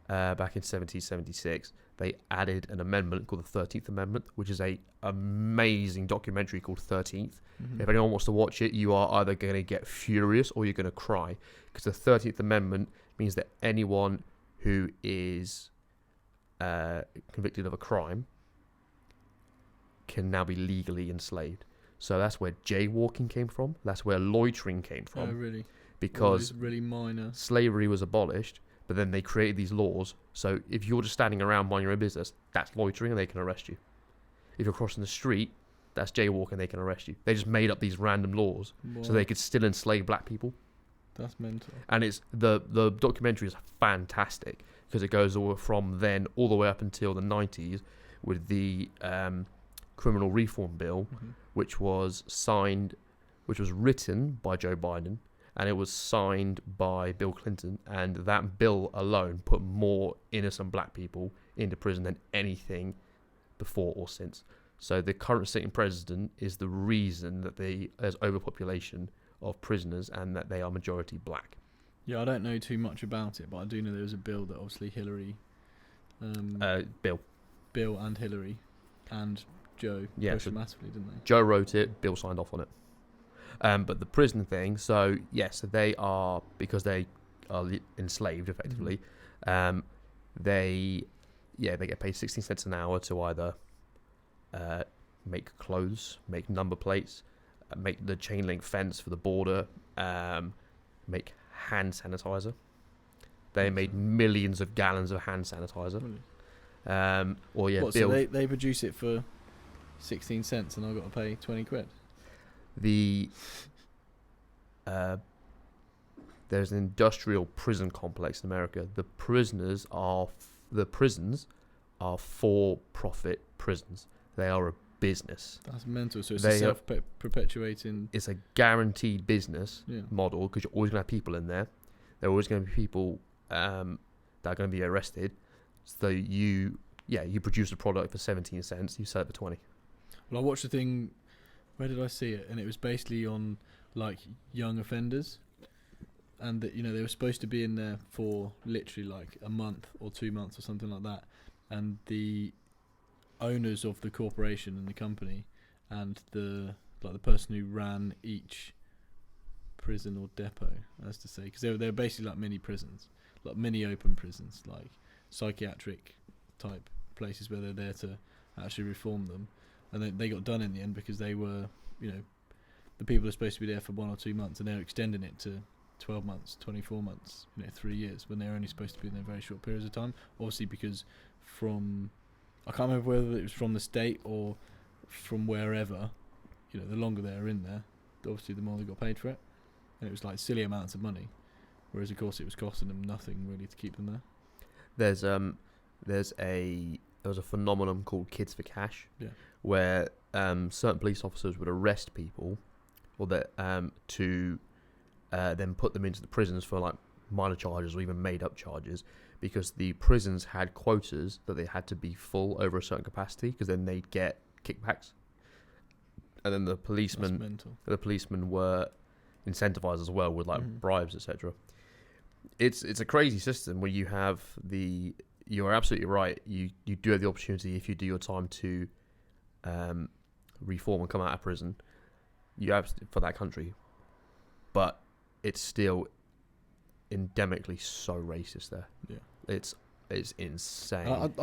back in 1776, they added an amendment called the 13th Amendment, which is a amazing documentary called 13th. Mm-hmm. If anyone wants to watch it, you are either going to get furious or you're going to cry, because the 13th Amendment means that anyone who is convicted of a crime can now be legally enslaved. So that's where jaywalking came from. That's where loitering came from. Oh, really? Because really minor. Slavery was abolished, but then they created these laws. So if you're just standing around minding your own business, that's loitering and they can arrest you. If you're crossing the street, that's jaywalking, they can arrest you. They just made up these random laws so they could still enslave black people. That's mental. And it's the documentary is fantastic because it goes from then all the way up until the 90s with the criminal reform bill, mm-hmm. which was written by Joe Biden, and it was signed by Bill Clinton, and that bill alone put more innocent black people into prison than anything before or since. So the current sitting president is the reason that there's overpopulation of prisoners and that they are majority black. Yeah, I don't know too much about it, but I do know there was a bill that obviously Hillary... Bill and Hillary and Joe pushed massively, didn't they? Joe wrote it, Bill signed off on it. But the prison thing, so yes, they are, because they are enslaved effectively, mm-hmm. They get paid 16 cents an hour to either make clothes, make number plates, make the chain link fence for the border, make hand sanitizer. They made millions of gallons of hand sanitizer. Really? Bill, so they produce it for 16 cents and I've got to pay 20 quid? There's an industrial prison complex in America. The prisons are for-profit prisons. They are a business. That's mental. So it's a self-perpetuating... It's a guaranteed business model, because you're always going to have people in there. There are always going to be people that are going to be arrested. So you produce a product for 17 cents, you sell it for 20. Well, I watched a thing... Where did I see it? And it was basically on like young offenders, and that they were supposed to be in there for literally like a month or 2 months or something like that, and the owners of the corporation and the company and the person who ran each prison or depot, as to say, because they're basically like mini prisons, like mini open prisons, like psychiatric type places where they're there to actually reform them, and they got done in the end because they were, the people are supposed to be there for 1 or 2 months, and they're extending it to 12 months, 24 months, 3 years, when they're only supposed to be in there very short periods of time. Obviously, because I can't remember whether it was from the state or from wherever, the longer they're in there, obviously the more they got paid for it. And it was like silly amounts of money, whereas of course it was costing them nothing really to keep them there. I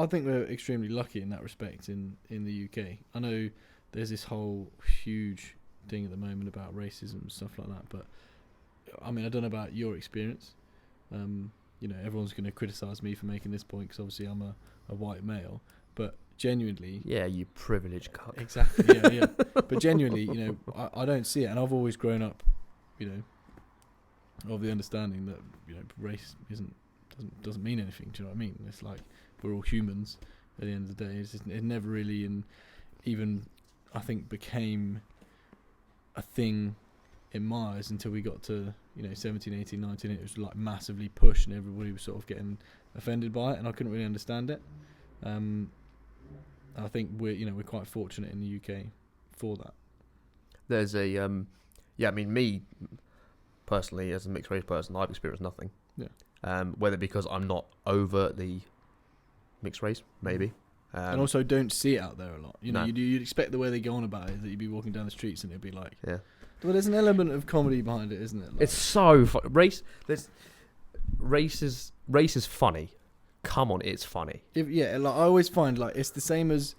think we're extremely lucky in that respect in the UK. I know there's this whole huge thing at the moment about racism and stuff like that, but I mean, I don't know about your experience. Everyone's going to criticise me for making this point because obviously I'm a white male, but genuinely, yeah, you privileged cunt. Exactly, yeah. But genuinely, I don't see it, and I've always grown up, of the understanding that race doesn't mean anything. Do you know what I mean? It's like we're all humans at the end of the day. It never really even I think became a thing in my eyes until we got to 17, 18, 19. It was like massively pushed, and everybody was sort of getting offended by it, and I couldn't really understand it. I think we're quite fortunate in the UK for that. There's me personally, as a mixed race person, I've experienced nothing. Yeah. Whether because I'm not overtly mixed race, maybe. And also don't see it out there a lot. You'd expect the way they go on about it that you'd be walking down the streets and it'd be like, yeah. Well, there's an element of comedy behind it, isn't it? Like, it's so race is funny. Come on, it's funny. I always find like it's the same as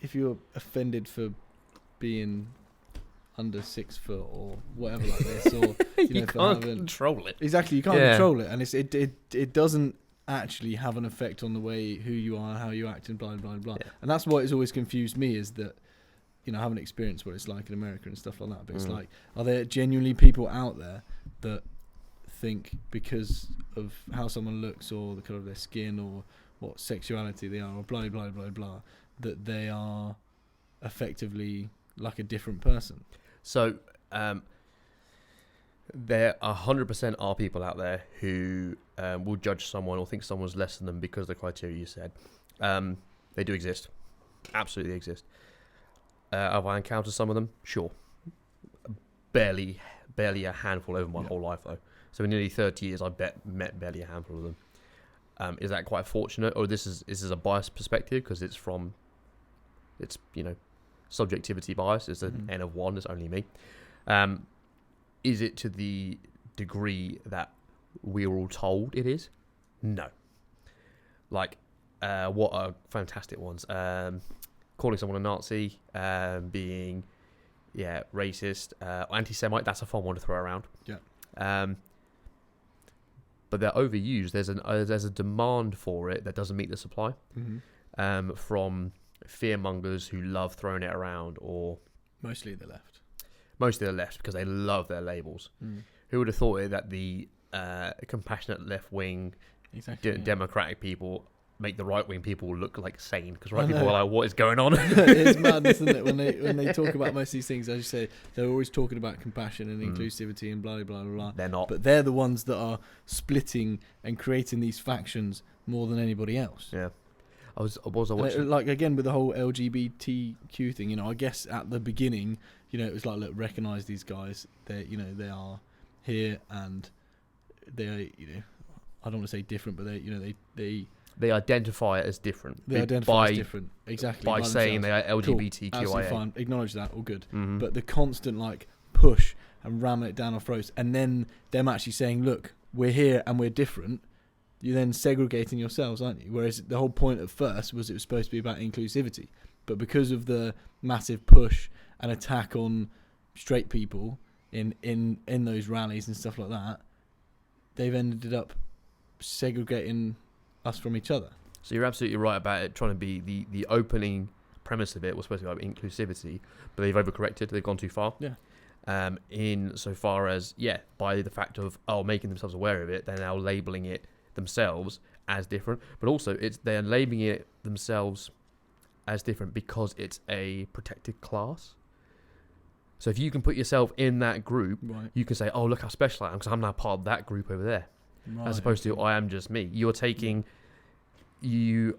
if you're offended for being under 6 foot or whatever like this, or you can't control it. Exactly, you can't control it, and it doesn't actually have an effect on the way who you are, how you act, and blah blah blah. Yeah. And that's what has always confused me, is that I haven't experienced what it's like in America and stuff like that. But it's like, are there genuinely people out there that think because of how someone looks or the colour of their skin or what sexuality they are or blah blah blah blah that they are effectively like a different person? So there 100% are people out there who will judge someone or think someone's less than them because of the criteria you said. They do exist. Absolutely exist. Have I encountered some of them? Sure. Barely a handful over my whole life, though. So in nearly 30 years, I've met barely a handful of them. Is that quite fortunate, or this is a biased perspective because it's subjectivity bias? It's an N of 1. It's only me. Is it to the degree that we were all told it is? No. Like, what are fantastic ones? Calling someone a Nazi, being racist, anti-Semite. That's a fun one to throw around. Yeah. But they're overused. There's a demand for it that doesn't meet the supply. From fearmongers who love throwing it around, or mostly the left. Mostly the left, because they love their labels. Who would have thought it that the compassionate left-wing democratic people make the right-wing people look like sane, because right people are like, what is going on? It's madness, isn't it? When they talk about most of these things, as you say, they're always talking about compassion and inclusivity and blah blah blah blah. They're not, but they're the ones that are splitting and creating these factions more than anybody else. Yeah, I was watching, like, again with the whole LGBTQ thing. I guess at the beginning, it was like, look, recognise these guys. They are here, and I don't want to say different, but they identify it as different. They identify as different, exactly. By saying they are LGBTQIA. Cool. Absolutely fine. Acknowledge that, all good. Mm-hmm. But the constant push and ramming it down our throats, and then them actually saying, look, we're here and we're different, you're then segregating yourselves, aren't you? Whereas the whole point at first was it was supposed to be about inclusivity. But because of the massive push and attack on straight people in those rallies and stuff like that, they've ended up segregating us from each other. So you're absolutely right about it trying to be the opening premise of it was supposed to be about inclusivity, but they've overcorrected. They've gone too far. Yeah. In so far as by the fact of making themselves aware of it, they're now labeling it themselves as different. But also they're labeling it themselves as different because it's a protected class. So if you can put yourself in that group, right, you can say, "Oh, look how special I am because I'm now part of that group over there," right, as opposed to I am just me. You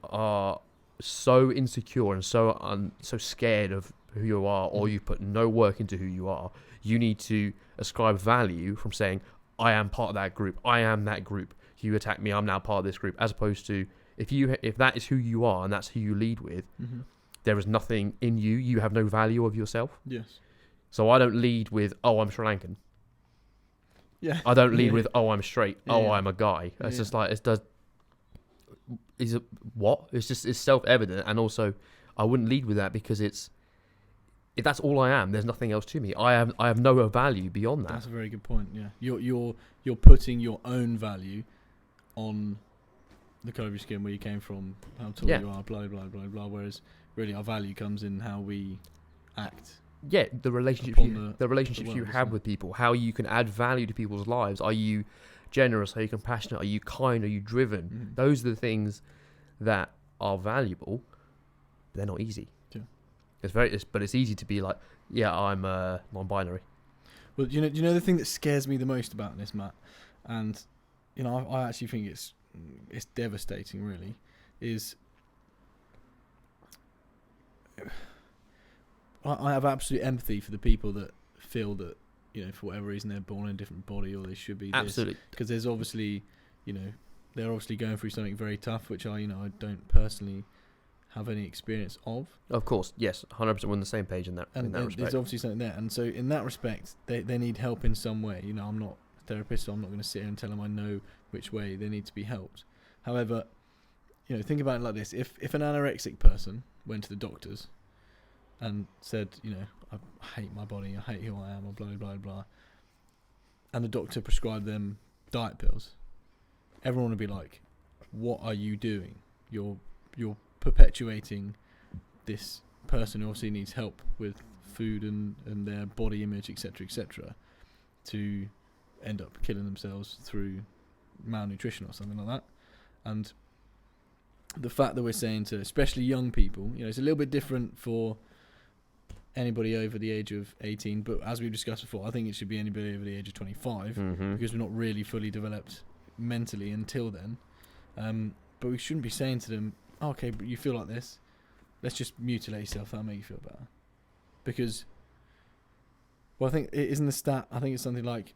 are so insecure and so scared of who you are, or you put no work into who you are. You need to ascribe value from saying, "I am part of that group. I am that group. You attack me, I'm now part of this group," as opposed to if that is who you are and that's who you lead with, mm-hmm, there is nothing in you. You have no value of yourself. yes, So I don't lead with, "I'm Sri Lankan." yeah, I don't lead with, "I'm straight." Yeah, yeah. I'm a guy. It's Yeah. just like it's self-evident. And also I wouldn't lead with that because if that's all I am, there's nothing else to me. I have no value beyond that. That's a very good point. Yeah, you're putting your own value on the colour of your skin, where you came from, how tall you are, blah blah blah blah. Whereas really our value comes in how we act. Yeah, the relationships you have with people, how you can add value to people's lives. Are you generous? Are you compassionate? Are you kind? Are you driven? Mm-hmm. Those are the things that are valuable. But they're not easy. Yeah. But it's easy to be like, I'm non-binary. Well, you know the thing that scares me the most about this, Matt, and I actually think it's devastating. Really, is I have absolute empathy for the people that feel that for whatever reason they're born in a different body or they should be. Absolutely, because there's obviously they're obviously going through something very tough, which I don't personally have any experience of. Of course, yes, 100%. We're on the same page in that respect. There's obviously something there, and so in that respect, they need help in some way. I'm not a therapist, so I'm not going to sit here and tell them I know which way they need to be helped. However, think about it like this: if an anorexic person went to the doctors and said, I hate my body, I hate who I am, or blah blah blah, and the doctor prescribed them diet pills, everyone would be like, "What are you doing? You're perpetuating this person who obviously needs help with food and their body image, etc., to end up killing themselves through malnutrition or something like that." And the fact that we're saying to especially young people, it's a little bit different for anybody over the age of 18, but as we've discussed before, I think it should be anybody over the age of 25, mm-hmm. because we're not really fully developed mentally until then. But we shouldn't be saying to them, "Okay, but you feel like this, let's just mutilate yourself, that'll make you feel better." Because, I think it isn't the stat, I think it's something like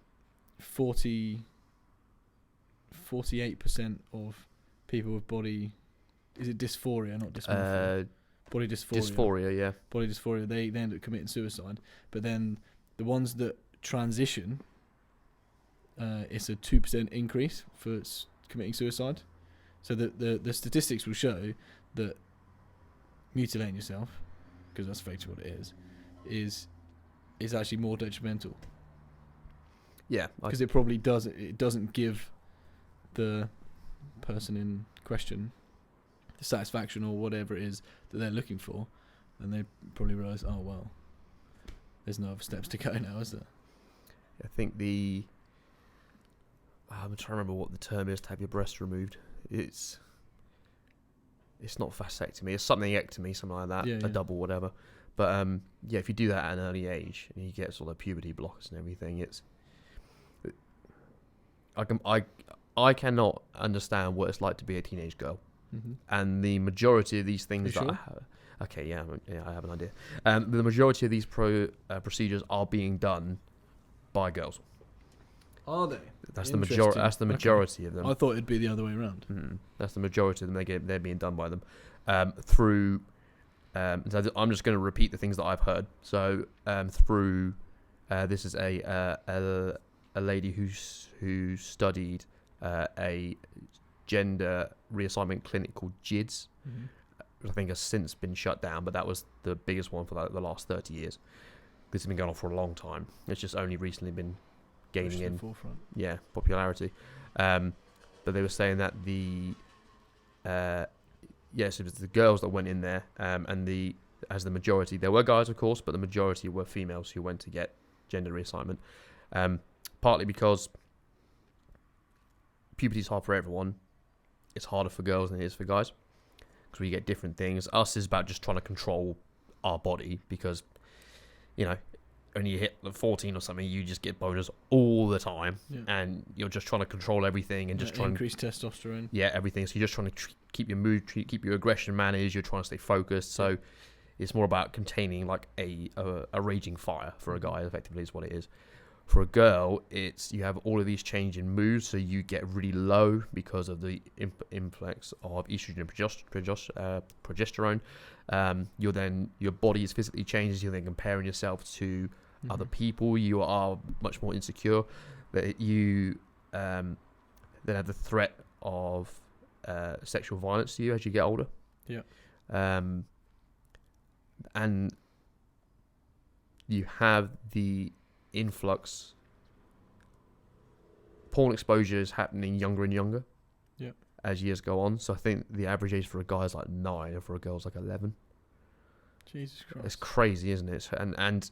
48% of people with body, is it dysphoria, not dysmorphia? Body dysphoria. Dysphoria, yeah. Body dysphoria, they end up committing suicide. But then the ones that transition, it's a 2% increase for committing suicide. So the statistics will show that mutilating yourself, because that's effectively what it is actually more detrimental. Yeah. Because it probably doesn't give the person in question the satisfaction or whatever it is that they're looking for, and they probably realise, oh well, there's no other steps to go now, is there? I think I'm trying to remember what the term is to have your breasts removed. It's not vasectomy, it's something ectomy, something like that, a double, whatever. But if you do that at an early age and you get sort of puberty blockers and everything, I cannot understand what it's like to be a teenage girl. Mm-hmm. And the majority of these things I have an idea. The majority of these procedures are being done by girls. Are they? That's the majority. That's the majority of them. I thought it'd be the other way around. That's the majority of them. They're being done by them through. So I'm just going to repeat the things that I've heard. So through this is a lady who studied a gender reassignment clinic called JIDS, which I think has since been shut down, but that was the biggest one for the last 30 years. This has been going on for a long time. It's just only recently been gaining in popularity. But they were saying that so it was the girls that went in there, and as the majority, there were guys of course, but the majority were females who went to get gender reassignment, partly because puberty is hard for everyone. It's harder for girls than it is for guys because we get different things. Us is about just trying to control our body because, when you hit 14 or something, you just get boners all the time, and you're just trying to control everything and just trying to increase testosterone. Yeah, everything. So you're just trying to keep your mood, keep your aggression managed. You're trying to stay focused. So it's more about containing like a raging fire for a guy. Effectively, is what it is. For a girl, it's you have all of these change in moods, so you get really low because of the influx of estrogen and progesterone. Your body is physically changes. You're then comparing yourself to other people. You are much more insecure. That you then have the threat of sexual violence to you as you get older. Yeah. And you have the influx. Porn exposure is happening younger and younger as years go on. So I think the average age for a guy is like 9 and for a girl is like 11. Jesus Christ. It's crazy, isn't it? And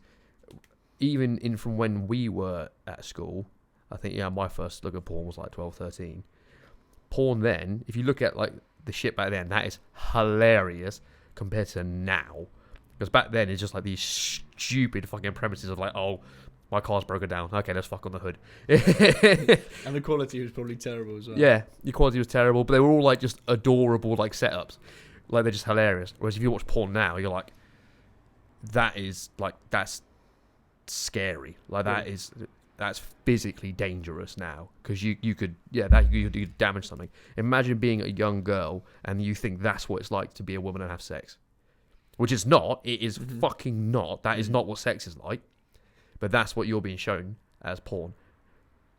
even in from when we were at school, I think my first look at porn was like 12, 13. Porn then, if you look at like the shit back then, that is hilarious compared to now. Because back then it's just like these stupid fucking premises of like, oh, my car's broken down. Okay, let's fuck on the hood. And the quality was probably terrible as well. Yeah, the quality was terrible, but they were all like just adorable like setups. Like they're just hilarious. Whereas if you watch porn now, you're like, that's scary. Like that's physically dangerous now because you could damage something. Imagine being a young girl and you think that's what it's like to be a woman and have sex, which is not. It is fucking not. That is not what sex is like. But that's what you're being shown as porn.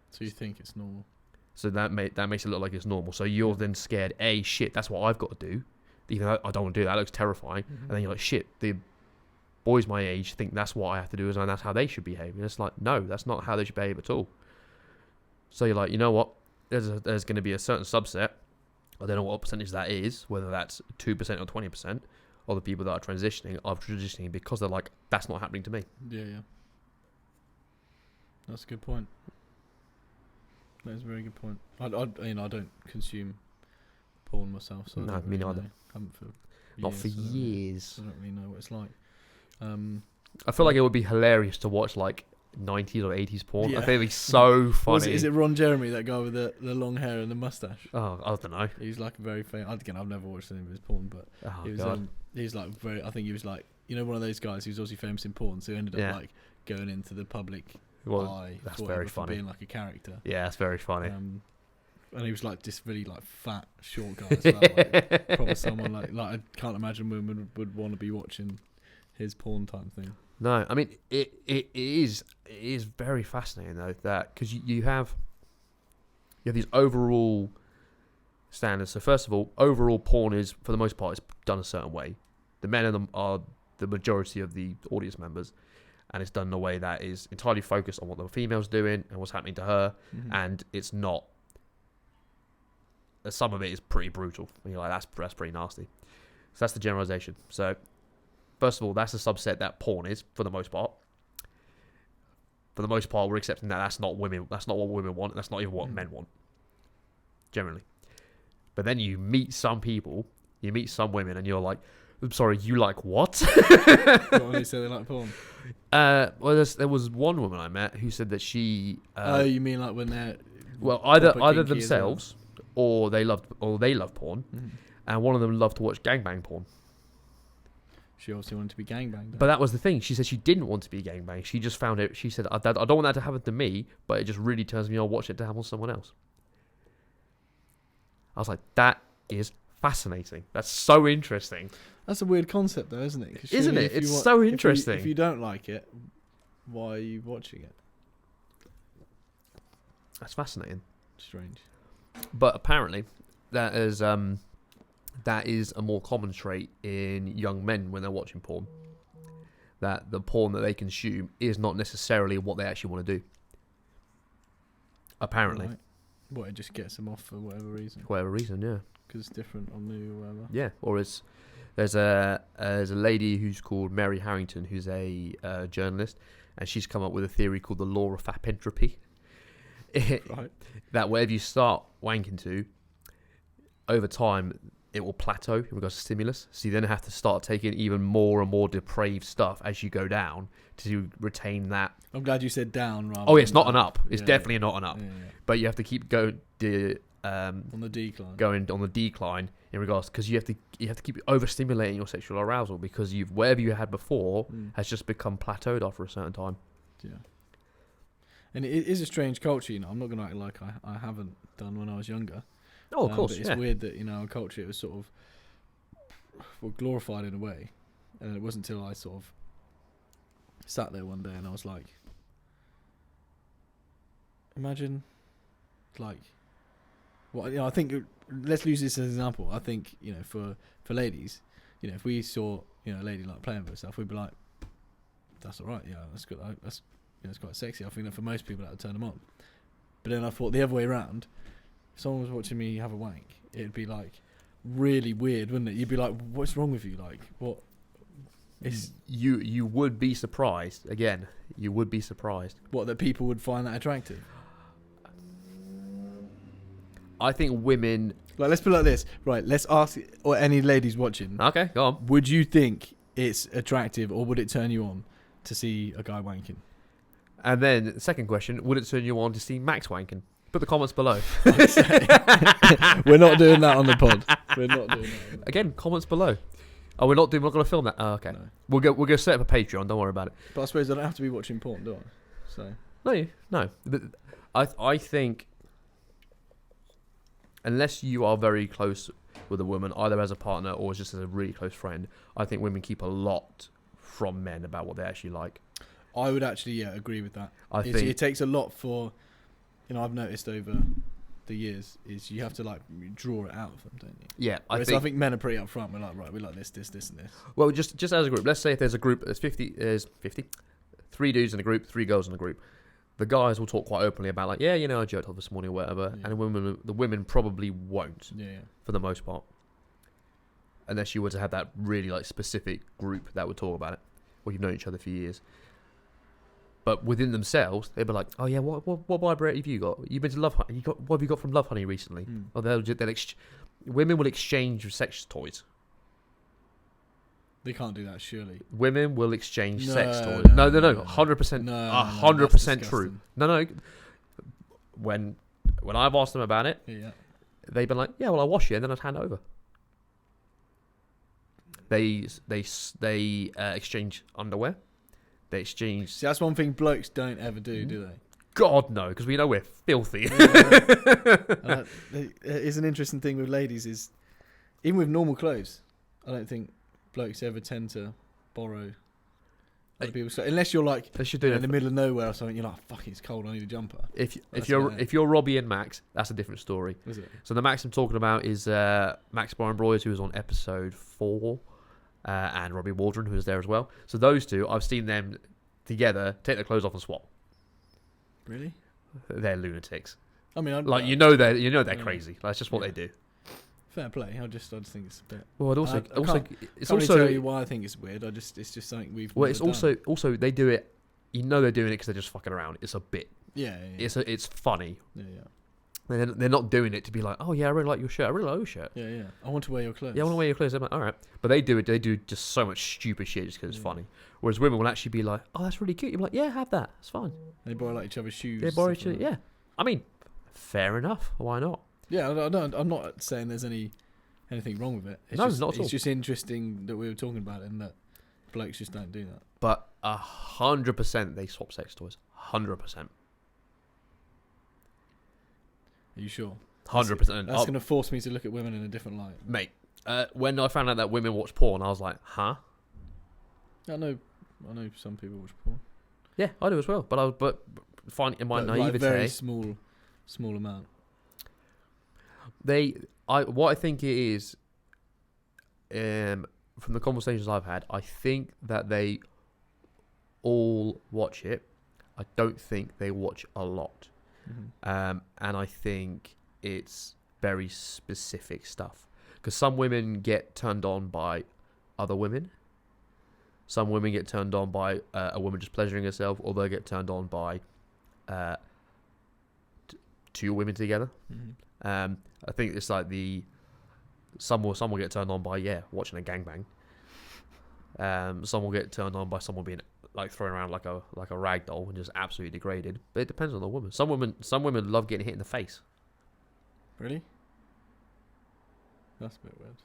So you think it's normal. So that makes it look like it's normal. So you're then scared. Shit, that's what I've got to do. Even though I don't want to do that. That looks terrifying. And then you're like, shit, the boys my age think that's what I have to do, and that's how they should behave. And it's like, no, that's not how they should behave at all. So you're like, you know what? There's going to be a certain subset. I don't know what percentage that is, whether that's 2% or 20% of the people that are transitioning because they're like, that's not happening to me. Yeah. That's a good point. That is a very good point. I don't consume porn myself, so no, me neither. Haven't for not for years. I don't really know what it's like. I feel like it would be hilarious to watch like 90s or 80s porn. I think it'd be so funny. Is it Ron Jeremy, that guy with the long hair and the mustache? Oh, I don't know. He's like a very famous. Again, I've never watched any of his porn, but he's like very. I think he was like one of those guys who's obviously famous in porn, so he ended up like going into the public. That's very funny. Being like a character. Yeah, that's very funny. And he was like this really like fat, short guy as well. Like, probably someone like I can't imagine women would want to be watching his porn type thing. No, I mean it is very fascinating though, that because you have these overall standards. So first of all, overall porn is for the most part is done a certain way. The men are the majority of the audience members. And it's done in a way that is entirely focused on what the female's doing and what's happening to her. And it's not... Some of it is pretty brutal. And you're like, that's pretty nasty. So that's the generalization. So, first of all, that's a subset that porn is, for the most part. For the most part, we're accepting that that's not women. That's not what women want. That's not even what men want. Generally. But then you meet some people, you meet some women, and you're like, I'm sorry, you like what? What when they say they like porn? Well, there was one woman I met who said that she. You mean like when they're either themselves or they love porn, and one of them loved to watch gangbang porn. She obviously wanted to be gangbanged. But that was the thing. She said she didn't want to be gangbanged. She just found it. She said, I don't want that to happen to me, but it just really turns me on watching it to happen to someone else. I was like, that is fascinating. That's so interesting. That's a weird concept, though, isn't it? Isn't it? It's so interesting. If you don't like it, why are you watching it? That's fascinating. Strange. But apparently, that is a more common trait in young men when they're watching porn. That the porn that they consume is not necessarily what they actually want to do. Apparently. Right. What, it just gets them off for whatever reason? Whatever reason, yeah. Because it's different on the or whatever. Yeah, or there's a lady who's called Mary Harrington, who's a journalist, and she's come up with a theory called the law of apentropy. Right. That whatever you start wanking to, over time it will plateau in regards to stimulus. So you then have to start taking even more and more depraved stuff as you go down to retain that. I'm glad you said down rather. Oh, it's not up. an up. It's definitely not an up. Yeah. But you have to keep going on the decline. Going on the decline in regards, because you have to keep overstimulating your sexual arousal, because whatever you had before has just become plateaued after a certain time. Yeah. And it is a strange culture, you know. I'm not going to act like I haven't done when I was younger. Oh, of course. But it's weird that, you know, our culture, it was sort of glorified in a way. And it wasn't until I sort of sat there one day and I was like, imagine, like, what, you know, I think, let's use this as an example. I think, you know, for ladies, you know, if we saw, you know, a lady like playing with herself, we'd be like, that's all right, yeah, that's good. That's, you know, it's quite sexy. I think that for most people that would turn them on. But then I thought the other way around, if someone was watching me have a wank, it'd be like really weird, wouldn't it? You'd be like, what's wrong with you? Like, what? It's you would be surprised. Again, you would be surprised. What, that people would find that attractive? I think women... Like, let's put it like this. Right, let's ask, or any ladies watching. Okay, go on. Would you think it's attractive, or would it turn you on to see a guy wanking? And then, second question, would it turn you on to see Max wanking? Put the comments below. We're not doing that on the pod. We're not doing that. Again, comments below. Oh, we're not going to film that? Oh, okay. No. We're going to set up a Patreon, don't worry about it. But I suppose I don't have to be watching porn, do I? So. No. But I think, unless you are very close with a woman, either as a partner or just as a really close friend, I think women keep a lot from men about what they actually like. I would actually, agree with that. I think it takes a lot for, you know, I've noticed over the years, is you have to, like, draw it out of them, don't you? Yeah, I think men are pretty upfront. We're like, right, we like this, and this. Well, just as a group, let's say if there's a group, there's 50, 3 dudes in a group, 3 girls in a group. The guys will talk quite openly about, like, yeah, you know, I jerked off this morning or whatever, and the women probably won't, for the most part, unless you were to have that really, like, specific group that would talk about it, or you've known each other for years. But within themselves, they'd be like, "Oh yeah, what vibrator have you got? You've been to Love Honey. What have you got from Love Honey recently?" Or women will exchange sex toys. They can't do that, surely. Women will exchange sex toys. No, 100%, 100% true. No. When I've asked them about it, they've been like, "Yeah, well, I wash it and then I'd hand it over." They exchange underwear. They exchange... See, that's one thing blokes don't ever do they? God, no, because we know we're filthy. It is an interesting thing with ladies is, even with normal clothes, I don't think blokes ever tend to borrow other people's clothes. Unless you're like in the middle of nowhere or something, you're like, fuck, it's cold, I need a jumper. If you're Robbie and Max, that's a different story. Is it? So the Max I'm talking about is Max Barnbroyes, who was on episode 4. And Robbie Waldron, who was there as well. So those two, I've seen them together take their clothes off and swap. Really? They're lunatics. I mean, they're crazy. That's just what they do. Fair play. I just think it's a bit. Well, I can't really tell you why I think it's weird. It's just something we've. Well, it's also they do it. You know they're doing it because they're just fucking around. It's a bit. Yeah. It's funny. Yeah. They're not doing it to be like, oh yeah, I really like your shirt. I really like your shirt. Yeah. I want to wear your clothes. Yeah, I want to wear your clothes. I'm like, all right. But they do it. They do just so much stupid shit just because it's funny. Whereas women will actually be like, oh, that's really cute. You're like, yeah, have that. It's fine. They borrow like each other's shoes. They borrow each other. Yeah. I mean, fair enough. Why not? Yeah, I'm not saying there's anything wrong with it. It's not at all. It's just interesting that we were talking about it and that Blokes just don't do that. But 100% they swap sex toys. 100%. Are you sure? 100%. That's going to force me to look at women in a different light. Mate, when I found out that women watch porn, I was like, huh? I know some people watch porn. Yeah, I do as well. But find in my naivete, like very small amount. What I think it is, from the conversations I've had, I think that they all watch it. I don't think they watch a lot. Mm-hmm. And I think it's very specific stuff. Because some women get turned on by other women. Some women get turned on by a woman just pleasuring herself, or they get turned on by two women together. Mm-hmm. I think it's like some will get turned on by watching a gangbang. Some will get turned on by someone being like thrown around like a rag doll and just absolutely degraded. But it depends on the woman. Some women love getting hit in the face. Really? That's a bit weird.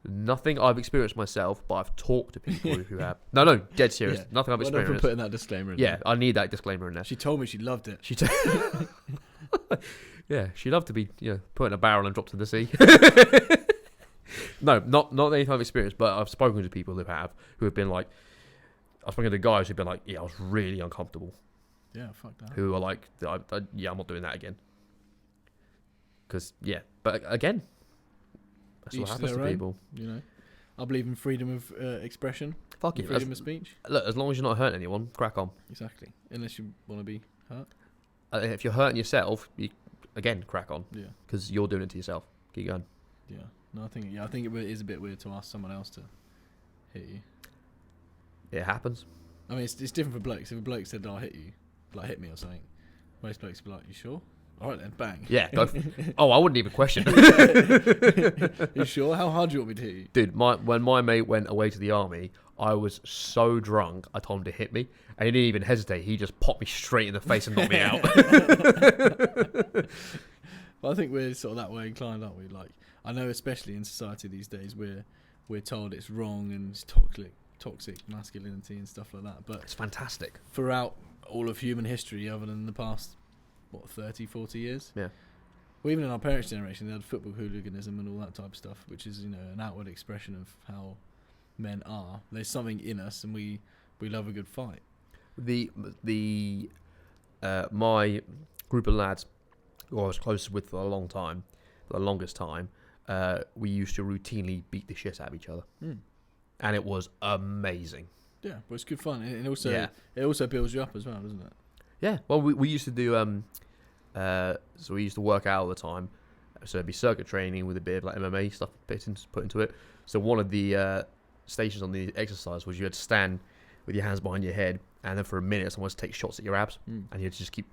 Nothing I've experienced myself, but I've talked to people who have. No, dead serious. Yeah. Nothing I've Well, experienced. for putting that disclaimer in Yeah, there. I need that disclaimer in there. She told me she loved it. Yeah, she loved to be put in a barrel and dropped in the sea. No, not anything I've experienced, but I've spoken to people who have been like, I've spoken to guys who've been like, yeah, I was really uncomfortable. Yeah, fuck that. Who are like, I'm not doing that again. But again, that's what happens to people. You know, I believe in freedom of expression. Fuck it. Freedom of speech. Look, as long as you're not hurting anyone, crack on. Exactly. Unless you want to be hurt. If you're hurting yourself, crack on. Yeah. Because you're doing it to yourself. Keep going. Yeah. No, I think it is a bit weird to ask someone else to hit you. It happens. I mean, it's different for blokes. If a bloke said, "I'll hit you," like hit me or something, most blokes would be like, "You sure?" All right then, bang. Yeah. Go I wouldn't even question. You sure? How hard do you want me to hit you? Dude, when my mate went away to the army, I was so drunk, I told him to hit me. And he didn't even hesitate. He just popped me straight in the face and knocked me out. Well, I think we're sort of that way inclined, aren't we? Like, I know especially in society these days, we're told it's wrong and it's toxic masculinity and stuff like that. But It's fantastic. throughout all of human history, other than the past, 30, 40 years? Yeah. Well, even in our parents' generation, they had football hooliganism and all that type of stuff, which is, an outward expression of how men are. There's something in us, and we love a good fight. My group of lads who I was closest with for the longest time, we used to routinely beat the shit out of each other. And it was amazing. Yeah, but it's good fun. And also, it also builds you up as well, doesn't it? Yeah, well, we used to do, so we used to work out all the time. So it'd be circuit training with a bit of like MMA stuff put into it. So one of the stations on the exercise was you had to stand with your hands behind your head, and then for a minute someone would take shots at your abs, and you had to just keep,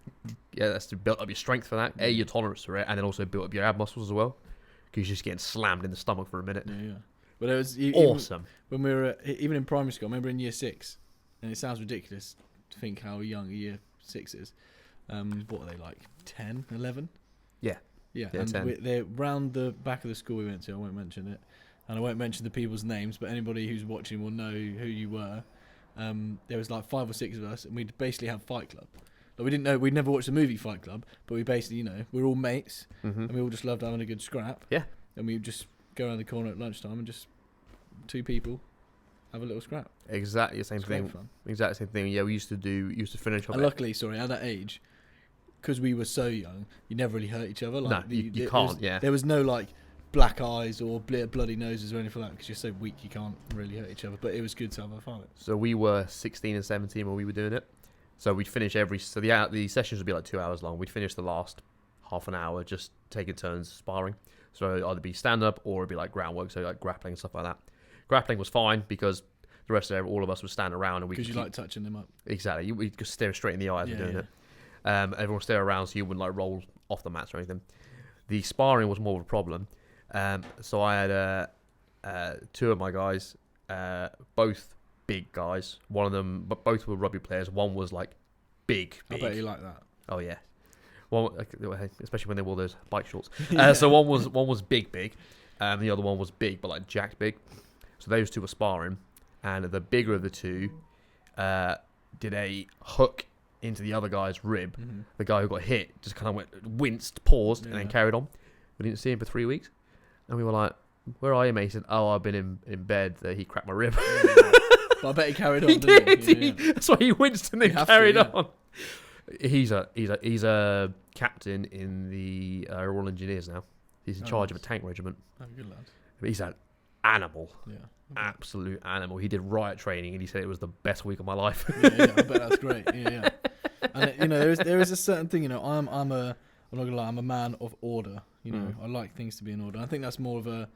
that's to build up your strength for that, your tolerance for it, and then also build up your ab muscles as well, because you're just getting slammed in the stomach for a minute. Yeah. But it was awesome. When we were even in primary school, I remember in year 6, and it sounds ridiculous to think how young year 6 is. What are they, like 10, 11? Yeah. Yeah, Yeah, and 10. they're round the back of the school we went to. I won't mention it, and I won't mention the people's names, but anybody who's watching will know who you were. There was like 5 or 6 of us, and we'd basically have Fight Club. Like, we didn't know, we'd never watched the movie Fight Club, but we basically, we're all mates, and we all just loved having a good scrap. Yeah. And we would just go around the corner at lunchtime and just 2 people have a little scrap. Exactly the same It's thing. great fun. Exactly the same thing. Yeah, we used to finish off. And luckily, at that age, because we were so young, you never really hurt each other. Like, No, you can't. There was no like black eyes or bloody noses or anything like that, because you're so weak you can't really hurt each other. But it was good to have a fight. So we were 16 and 17 when we were doing it. So we'd finish the sessions would be like 2 hours long. We'd finish the last half an hour just taking turns sparring. So it'd either be stand up or it'd be like groundwork, so like grappling and stuff like that. Grappling was fine because the rest of all of us would stand around and we. Because you like touching them up. Exactly, we just stare straight in the eyes doing it. Everyone would stare around so you wouldn't like roll off the mats or anything. The sparring was more of a problem. So I had 2 of my guys, both big guys. One of them, but both were rugby players. One was like big. I bet you like that. Oh yeah. Well, especially when they wore those bike shorts. So one was big, and the other one was big, but like jacked big. So those 2 were sparring, and the bigger of the two did a hook into the other guy's rib. Mm-hmm. The guy who got hit just kind of winced, paused, and then carried on. We didn't see him for 3 weeks, and we were like, "Where are you, mate?" He said, "Oh, I've been in bed. He cracked my rib." But I bet he carried on. He didn't did. Yeah. That's why he winced and then You carried have to, on. He's a captain in the Royal Engineers now. He's in charge of a tank regiment. Oh, good lad. But he's an animal. Yeah. Absolute animal. He did riot training and he said it was the best week of my life. I bet that's great. Yeah. And there is a certain thing. I'm not gonna lie. I'm a man of order. I like things to be in order. I think that's more of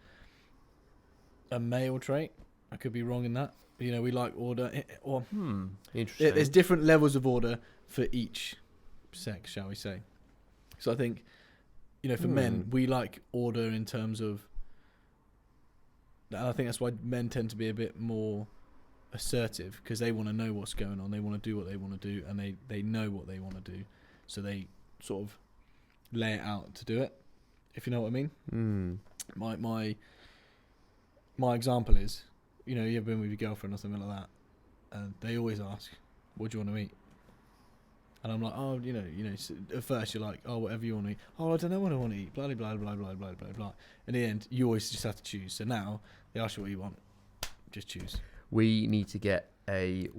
a male trait. I could be wrong in that. But, we like order. Interesting. There's different levels of order for each sex, shall we say? So I think, for men, we like order in terms of. And I think that's why men tend to be a bit more assertive, because they want to know what's going on. They want to do what they want to do, and they know what they want to do. So they sort of lay it out to do it, if you know what I mean. My example is, you ever been with your girlfriend or something like that, and they always ask, what do you want to eat? And I'm like, oh, at first you're like, oh, whatever you want to eat. Oh, I don't know what I want to eat. Blah, blah, blah, blah, blah, blah, blah. In the end, you always just have to choose. So now they ask you what you want. Just choose. We need to get a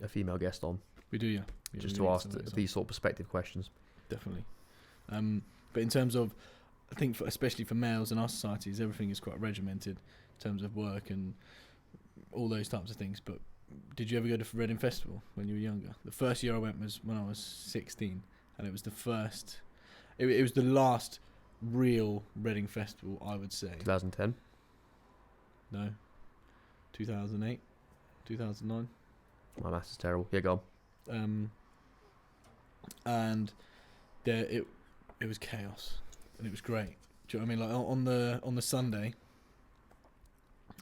female guest on. We do, yeah. Just to ask these sort of perspective questions. Definitely. But in terms of, I think especially for males in our societies, everything is quite regimented in terms of work and all those types of things. But did you ever go to Reading Festival when you were younger? The first year I went was when I was 16, and it was the first. It was the last real Reading Festival, I would say. 2010. No. 2008, 2009. My maths is terrible. Yeah, go on. And it was chaos, and it was great. Do you know what I mean? Like on the Sunday,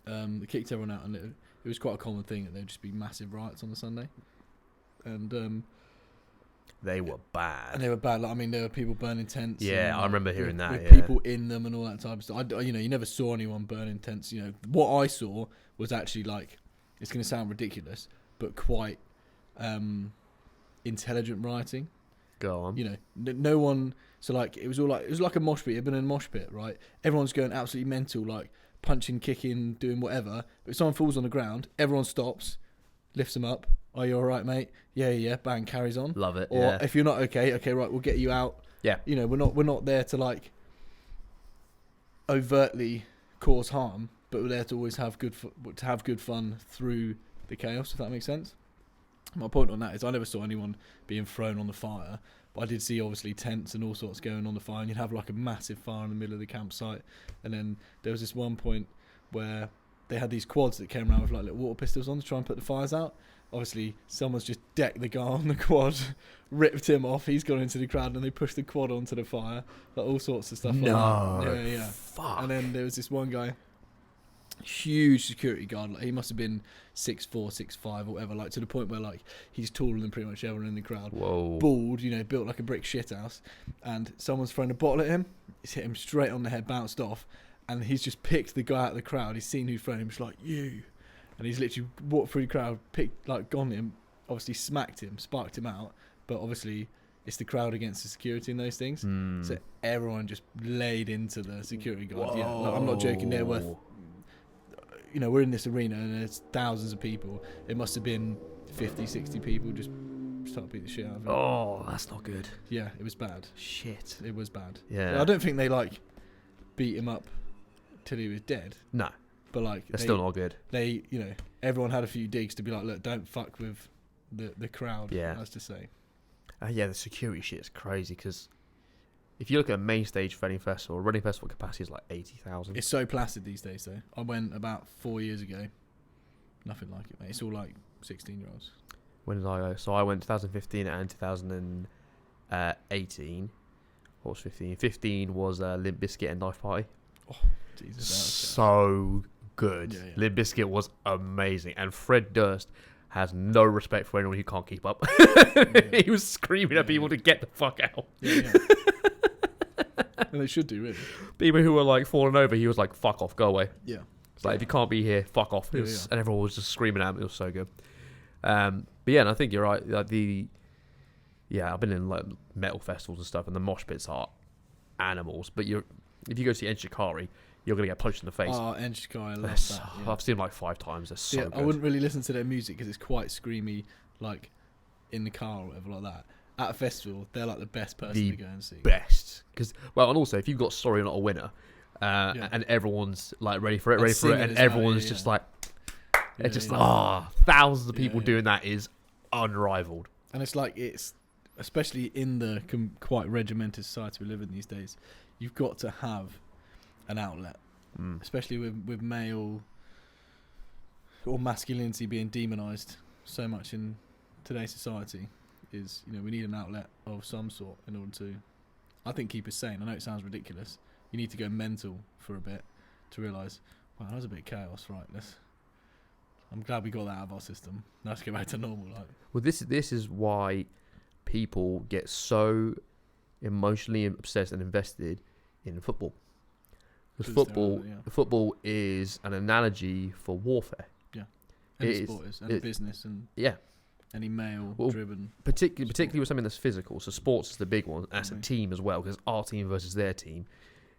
they kicked everyone out, and it was quite a common thing that there would just be massive riots on the Sunday, and they were bad. And they were bad. Like, there were people burning tents. Yeah, I remember hearing that. With people in them and all that type of stuff. You never saw anyone burning tents. What I saw was actually like, it's going to sound ridiculous, but quite intelligent rioting. Go on. No one. So like, it was like a mosh pit. You've been in a mosh pit, right? Everyone's going absolutely mental, like punching, kicking, doing whatever. But if someone falls on the ground, everyone stops, lifts them up. Are you all right, mate? Yeah. Bang, carries on. Love it. Or if you're not okay, right, we'll get you out. Yeah. We're not there to like overtly cause harm, but we're there to always have good fun through the chaos. If that makes sense. My point on that is I never saw anyone being thrown on the fire, but I did see obviously tents and all sorts going on the fire. And you'd have like a massive fire in the middle of the campsite, and then there was this one point where they had these quads that came around with like little water pistols on to try and put the fires out. Obviously, someone's just decked the guy on the quad, ripped him off. He's gone into the crowd, and they pushed the quad onto the fire. Like all sorts of stuff. No, like that. Yeah. Fuck. And then there was this one guy, huge security guard. Like he must have been 6'4", 6'5", or whatever. Like to the point where like he's taller than pretty much everyone in the crowd. Whoa. Bald, built like a brick shithouse. And someone's thrown a bottle at him. It's hit him straight on the head, bounced off. And he's just picked the guy out of the crowd. He's seen who's thrown him. He's like, you. And he's literally walked through the crowd, gone him, obviously smacked him, sparked him out. But obviously, it's the crowd against the security and those things. So everyone just laid into the security guard. Yeah, like, I'm not joking. They're worth. We're in this arena and there's thousands of people. It must have been 50, 60 people just start beat the shit out of him. Oh, that's not good. Yeah, it was bad. Shit. It was bad. Yeah. I don't think they beat him up till he was dead. No. But they're still not good. They, everyone had a few digs to be like, look, don't fuck with the crowd. Yeah. As to say. The security shit is crazy because if you look at a main stage for Reading Festival, Reading Festival capacity is like 80,000. It's so placid these days, though. I went about 4 years ago. Nothing like it, mate. It's all like 16-year-olds. When did I go? So I went 2015 and 2018. What was 15? 15 was Limp Bizkit and Knife Party. Oh, Jesus. So good. Yeah. Limp Bizkit was amazing. And Fred Durst has no respect for anyone who can't keep up. He was screaming at people to get the fuck out. Yeah. And they should do, really. People who were falling over, he was like, fuck off, go away. Yeah. It's like, if you can't be here, fuck off. Yeah, And everyone was just screaming at me. It was so good. But yeah, and I think you're right. Like I've been in like metal festivals and stuff, and the mosh pits are animals. But if you go see Enshikari, you're gonna get punched in the face. Oh, Enshikari, I love that. Yeah. I've seen them like 5 times. They're so good. I wouldn't really listen to their music because it's quite screamy, like in the car or whatever like that. At a festival, they're like the best person to go and see. Best, because and also if you've got Sorry Not a Winner, and everyone's like ready for it, and everyone's just like, it's just thousands of people doing that is unrivaled. And it's like, especially in the quite regimented society we live in these days, you've got to have an outlet, especially with male or masculinity being demonized so much in today's society. Is, we need an outlet of some sort in order to, I think, keep us sane. I know it sounds ridiculous. You need to go mental for a bit to realise, wow, that was a bit of chaos, right? I'm glad we got that out of our system. Now let's get back to normal. Like, well, this is why people get so emotionally obsessed and invested in football. Because football is an analogy for warfare. Yeah, any sport is, and business, and any male-driven. Particularly with something that's physical. So sports is the big one. As a team as well, because our team versus their team.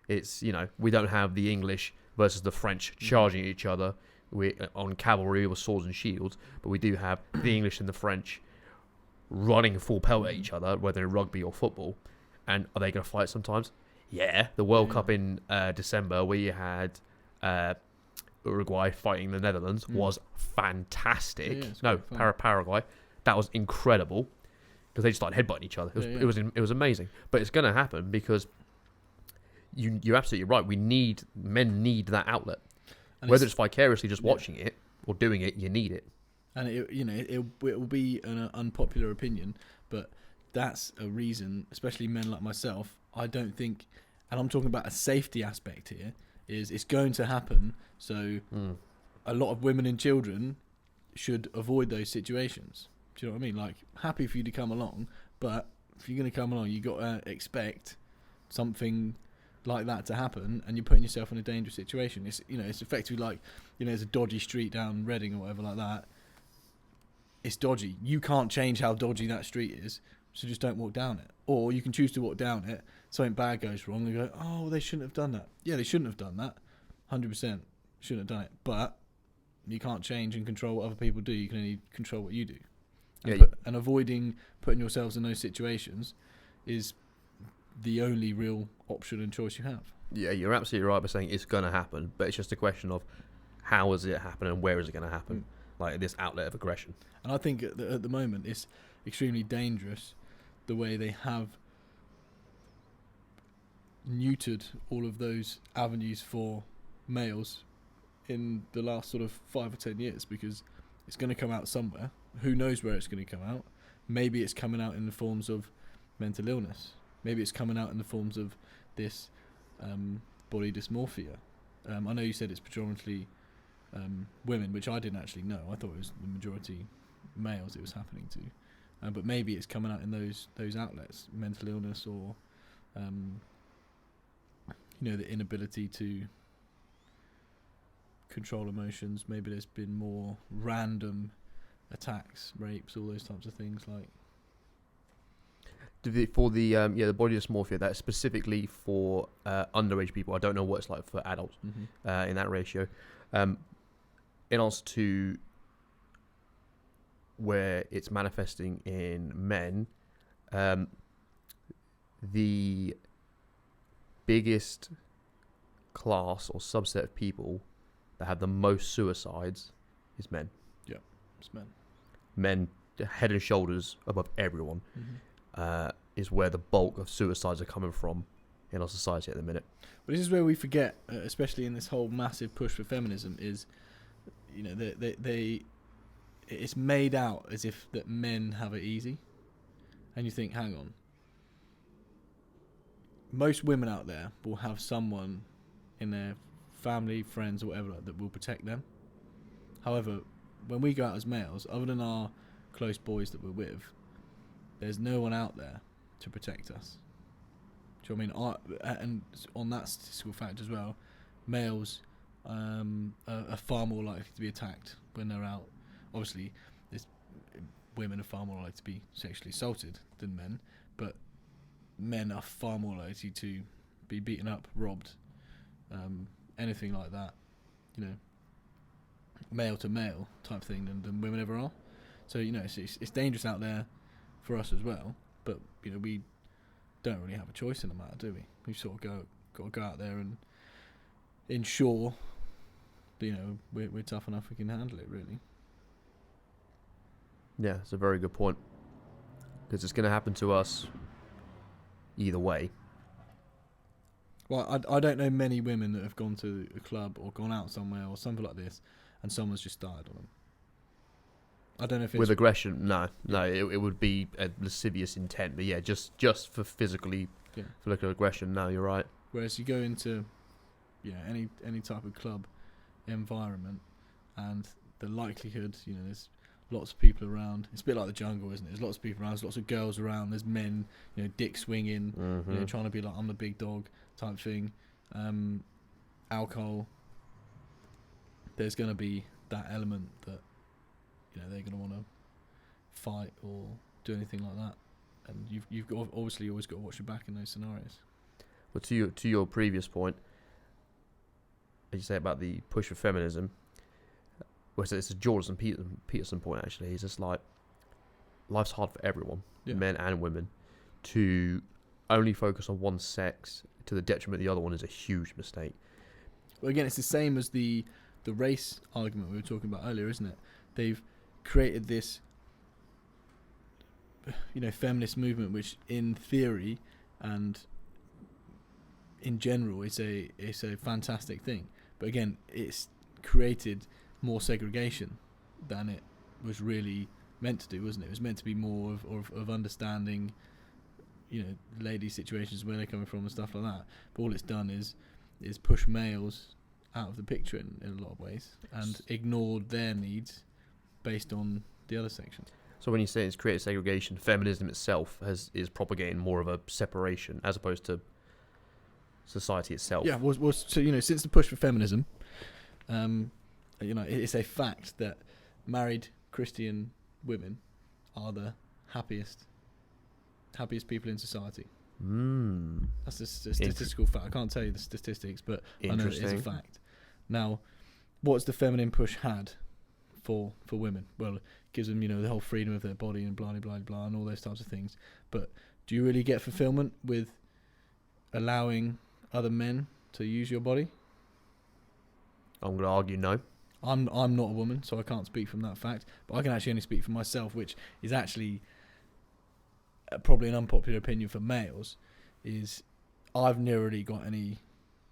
It's, we don't have the English versus the French charging each other on cavalry with swords and shields, but we do have the English and the French running full pelt at each other, whether in rugby or football. And are they going to fight sometimes? Yeah. The World Cup in December, where you had Uruguay fighting the Netherlands, was fantastic. Paraguay. That was incredible, because they just started headbutting each other. It was amazing. But it's going to happen because you're absolutely right. Men need that outlet. And whether it's vicariously just watching it or doing it, you need it. And it will be an unpopular opinion, but that's a reason, especially men like myself, I don't think, and I'm talking about a safety aspect here, is it's going to happen. So a lot of women and children should avoid those situations. Do you know what I mean? Like, happy for you to come along, but if you're going to come along, you got to expect something like that to happen, and you're putting yourself in a dangerous situation. It's it's effectively like, there's a dodgy street down Reading or whatever like that. It's dodgy. You can't change how dodgy that street is, so just don't walk down it. Or you can choose to walk down it, something bad goes wrong, and you go, oh, they shouldn't have done that. Yeah, they shouldn't have done that. 100% shouldn't have done it. But you can't change and control what other people do. You can only control what you do. And avoiding putting yourselves in those situations is the only real option and choice you have. Yeah, you're absolutely right by saying it's going to happen, but it's just a question of how is it happen and where is it going to happen, like this outlet of aggression. And I think at the moment it's extremely dangerous the way they have neutered all of those avenues for males in the last sort of 5 or 10 years, because it's going to come out somewhere. Who knows where it's going to come out? Maybe it's coming out in the forms of mental illness. Maybe it's coming out in the forms of this body dysmorphia. I know you said it's predominantly women, which I didn't actually know. I thought it was the majority males it was happening to. But maybe it's coming out in those outlets, mental illness, or the inability to control emotions. Maybe there's been more random attacks, rapes, all those types of things. Like, for the body dysmorphia, that's specifically for underage people. I don't know what it's like for adults in that ratio. In answer to where it's manifesting in men, the biggest class or subset of people that have the most suicides is men. Yeah, it's men. Men, head and shoulders above everyone, is where the bulk of suicides are coming from in our society at the minute. But this is where we forget, especially in this whole massive push for feminism, is it's made out as if that men have it easy, and you think, hang on, most women out there will have someone in their family, friends, or whatever that will protect them. However, when we go out as males, other than our close boys that we're with, there's no one out there to protect us. Do you know what I mean? And on that statistical fact as well, males are far more likely to be attacked when they're out. Obviously, women are far more likely to be sexually assaulted than men, but men are far more likely to be beaten up, robbed, anything like that, male to male type thing than women ever are. So it's dangerous out there for us as well. But we don't really have a choice in the matter, do we? We sort of got to go out there and ensure we're tough enough we can handle it, really. Yeah, it's a very good point, because it's going to happen to us either way. Well, I don't know many women that have gone to a club or gone out somewhere or something like this and someone's just started on them. I don't know if it's... With aggression, no, it would be a lascivious intent, but yeah, just for physically, for like aggression, no, you're right. Whereas you go into, any type of club environment, and the likelihood, there's lots of people around. It's a bit like the jungle, isn't it? There's lots of people around. There's lots of girls around. There's men, dick swinging, trying to be like, I'm the big dog type thing. Alcohol. There's going to be that element that, they're going to want to fight or do anything like that. And you've got, obviously always got to watch your back in those scenarios. Well, to your previous point, as you say about the push for feminism, well, it's a Jordan Peterson point, actually. It's just like, life's hard for everyone, men and women. To only focus on one sex to the detriment of the other one is a huge mistake. Well, again, it's the same as the race argument we were talking about earlier, isn't it? They've created this, feminist movement, which in theory and in general it's a fantastic thing. But again, it's created more segregation than it was really meant to do, wasn't it? It was meant to be more of understanding, ladies' situations, where they're coming from and stuff like that. But all it's done is push males out of the picture in a lot of ways and ignored their needs based on the other section. So when you say it's created segregation, feminism itself is propagating more of a separation as opposed to society itself. Yeah, so since the push for feminism, it's a fact that married Christian women are the happiest people in society. That's a statistical fact. I can't tell you the statistics, but I know it is a fact. Now, what's the feminine push had for women? Well, it gives them, the whole freedom of their body and blah, blah, blah, and all those types of things. But do you really get fulfillment with allowing other men to use your body? I'm going to argue no. I'm not a woman, so I can't speak from that fact. But I can actually only speak for myself, which is actually probably an unpopular opinion for males. Is I've never really got any.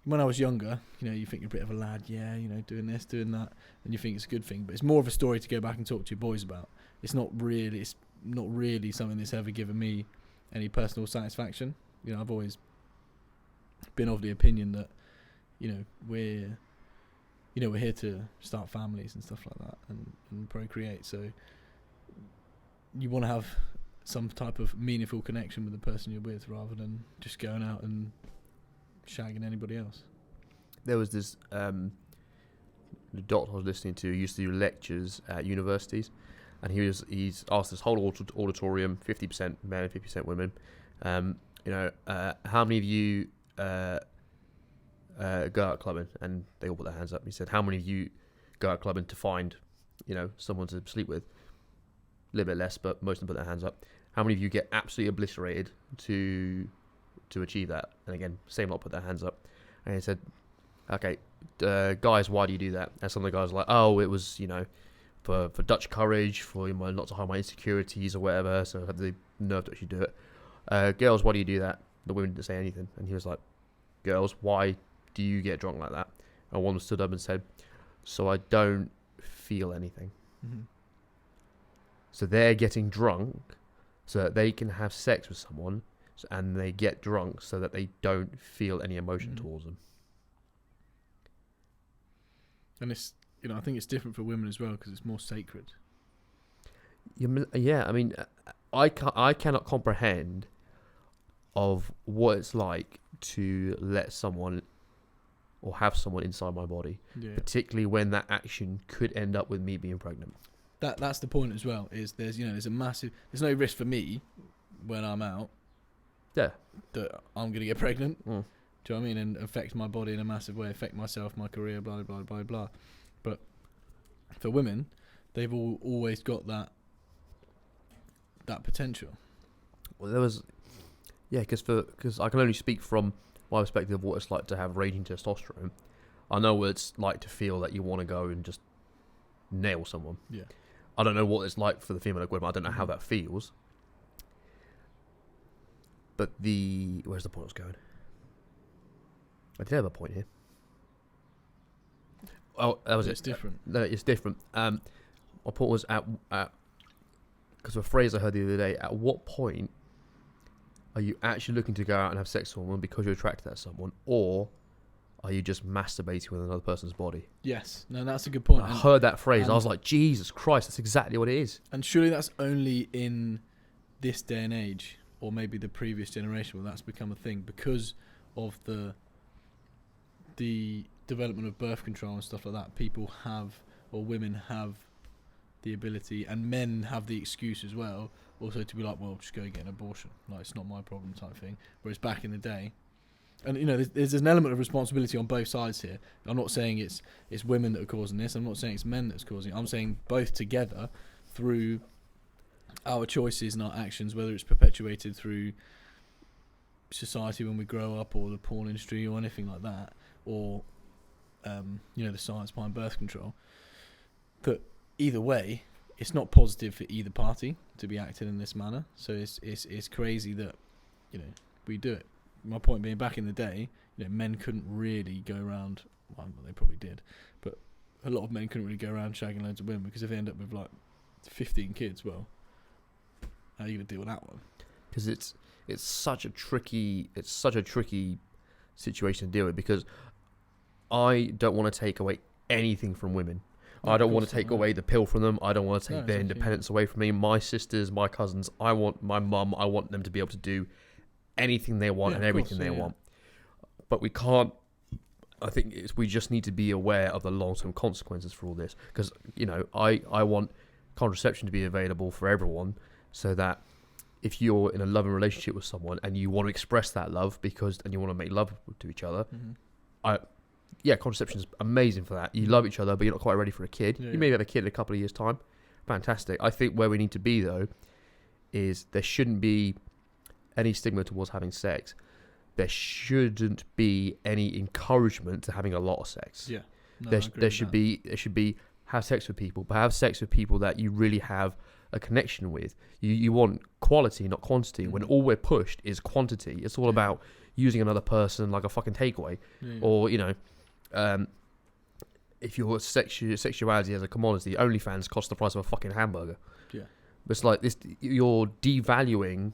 When I was younger, you think you're a bit of a lad, doing this, doing that, and you think it's a good thing. But it's more of a story to go back and talk to your boys about. It's not really something that's ever given me any personal satisfaction. I've always been of the opinion that, we're here to start families and stuff like that and procreate. So you want to have some type of meaningful connection with the person you're with rather than just going out and shagging anybody else. There was this the doctor I was listening to used to do lectures at universities, and he's asked this whole auditorium, 50% men, 50% women, how many of you go out clubbing? And they all put their hands up. He said, how many of you go out clubbing to find someone to sleep with? A little bit less, but most of them put their hands up. How many of you get absolutely obliterated to achieve that? And again, same lot put their hands up. And he said, okay, guys, why do you do that? And some of the guys were like, oh, it was for Dutch courage, for not to hide my insecurities or whatever, so I had the nerve to actually do it. Girls, why do you do that? The women didn't say anything. And he was like, girls, why do you get drunk like that? And one stood up and said, so I don't feel anything. Mm-hmm. So they're getting drunk so that they can have sex with someone, and they get drunk so that they don't feel any emotion towards them. And it's, I think it's different for women as well because it's more sacred. Yeah, I mean, I cannot comprehend of what it's like to let someone or have someone inside my body, particularly when that action could end up with me being pregnant. That's the point as well. Is there's no risk for me when I'm out. Yeah. That I'm gonna get pregnant. Do you know what I mean? And affect my body in a massive way, affect myself, my career, blah blah blah blah. But for women, they've always got that potential. Well, there was, because I can only speak from my perspective of what it's like to have raging testosterone. I know what it's like to feel that you want to go and just nail someone. Yeah. I don't know what it's like for the female equivalent. I don't know how that feels. But where's the point I was going? I did have a point here. Oh, that was it. It's different. No, it's different. My point was at because of a phrase I heard the other day. At what point are you actually looking to go out and have sex with someone because you're attracted to someone, or are you just masturbating with another person's body? Yes. No, that's a good point. I heard that phrase. I was like, Jesus Christ, that's exactly what it is. And surely that's only in this day and age, or maybe the previous generation, where that's become a thing because of the development of birth control and stuff like that. People have, or women have, the ability, and men have the excuse as well, also to be like, well, just go and get an abortion. Like, it's not my problem type thing. Whereas back in the day, and there's an element of responsibility on both sides here. I'm not saying it's women that are causing this. I'm not saying it's men that's causing it. I'm saying both together through our choices and our actions, whether it's perpetuated through society when we grow up, or the porn industry, or anything like that, or the science behind birth control. That either way, it's not positive for either party to be acting in this manner. So it's crazy that we do it. My point being, back in the day, men couldn't really go around. Well, they probably did, but a lot of men couldn't really go around shagging loads of women, because if they end up with like 15 kids, well, how are you gonna deal with that one? Because it's such a tricky situation to deal with, because I don't want to take away anything from women. I don't want to take away the pill from them. I don't want to take their independence away from me. My sisters, my cousins, I want my mum, I want them to be able to do anything they want and everything they want. But we can't, I think we just need to be aware of the long-term consequences for all this. Because, I want contraception to be available for everyone, so that if you're in a loving relationship with someone and you want to express that love and you want to make love to each other, contraception is amazing for that. You love each other, but you're not quite ready for a kid. You maybe have a kid in a couple of years' time. Fantastic. I think where we need to be, though, is there shouldn't be any stigma towards having sex. There shouldn't be any encouragement to having a lot of sex. Yeah. No, there should be have sex with people, but have sex with people that you really have a connection with. You want quality, not quantity. When all we're pushed is quantity, it's all about using another person like a fucking takeaway, or if your sexuality as a commodity, OnlyFans costs the price of a fucking hamburger. Yeah, but it's like this. You're devaluing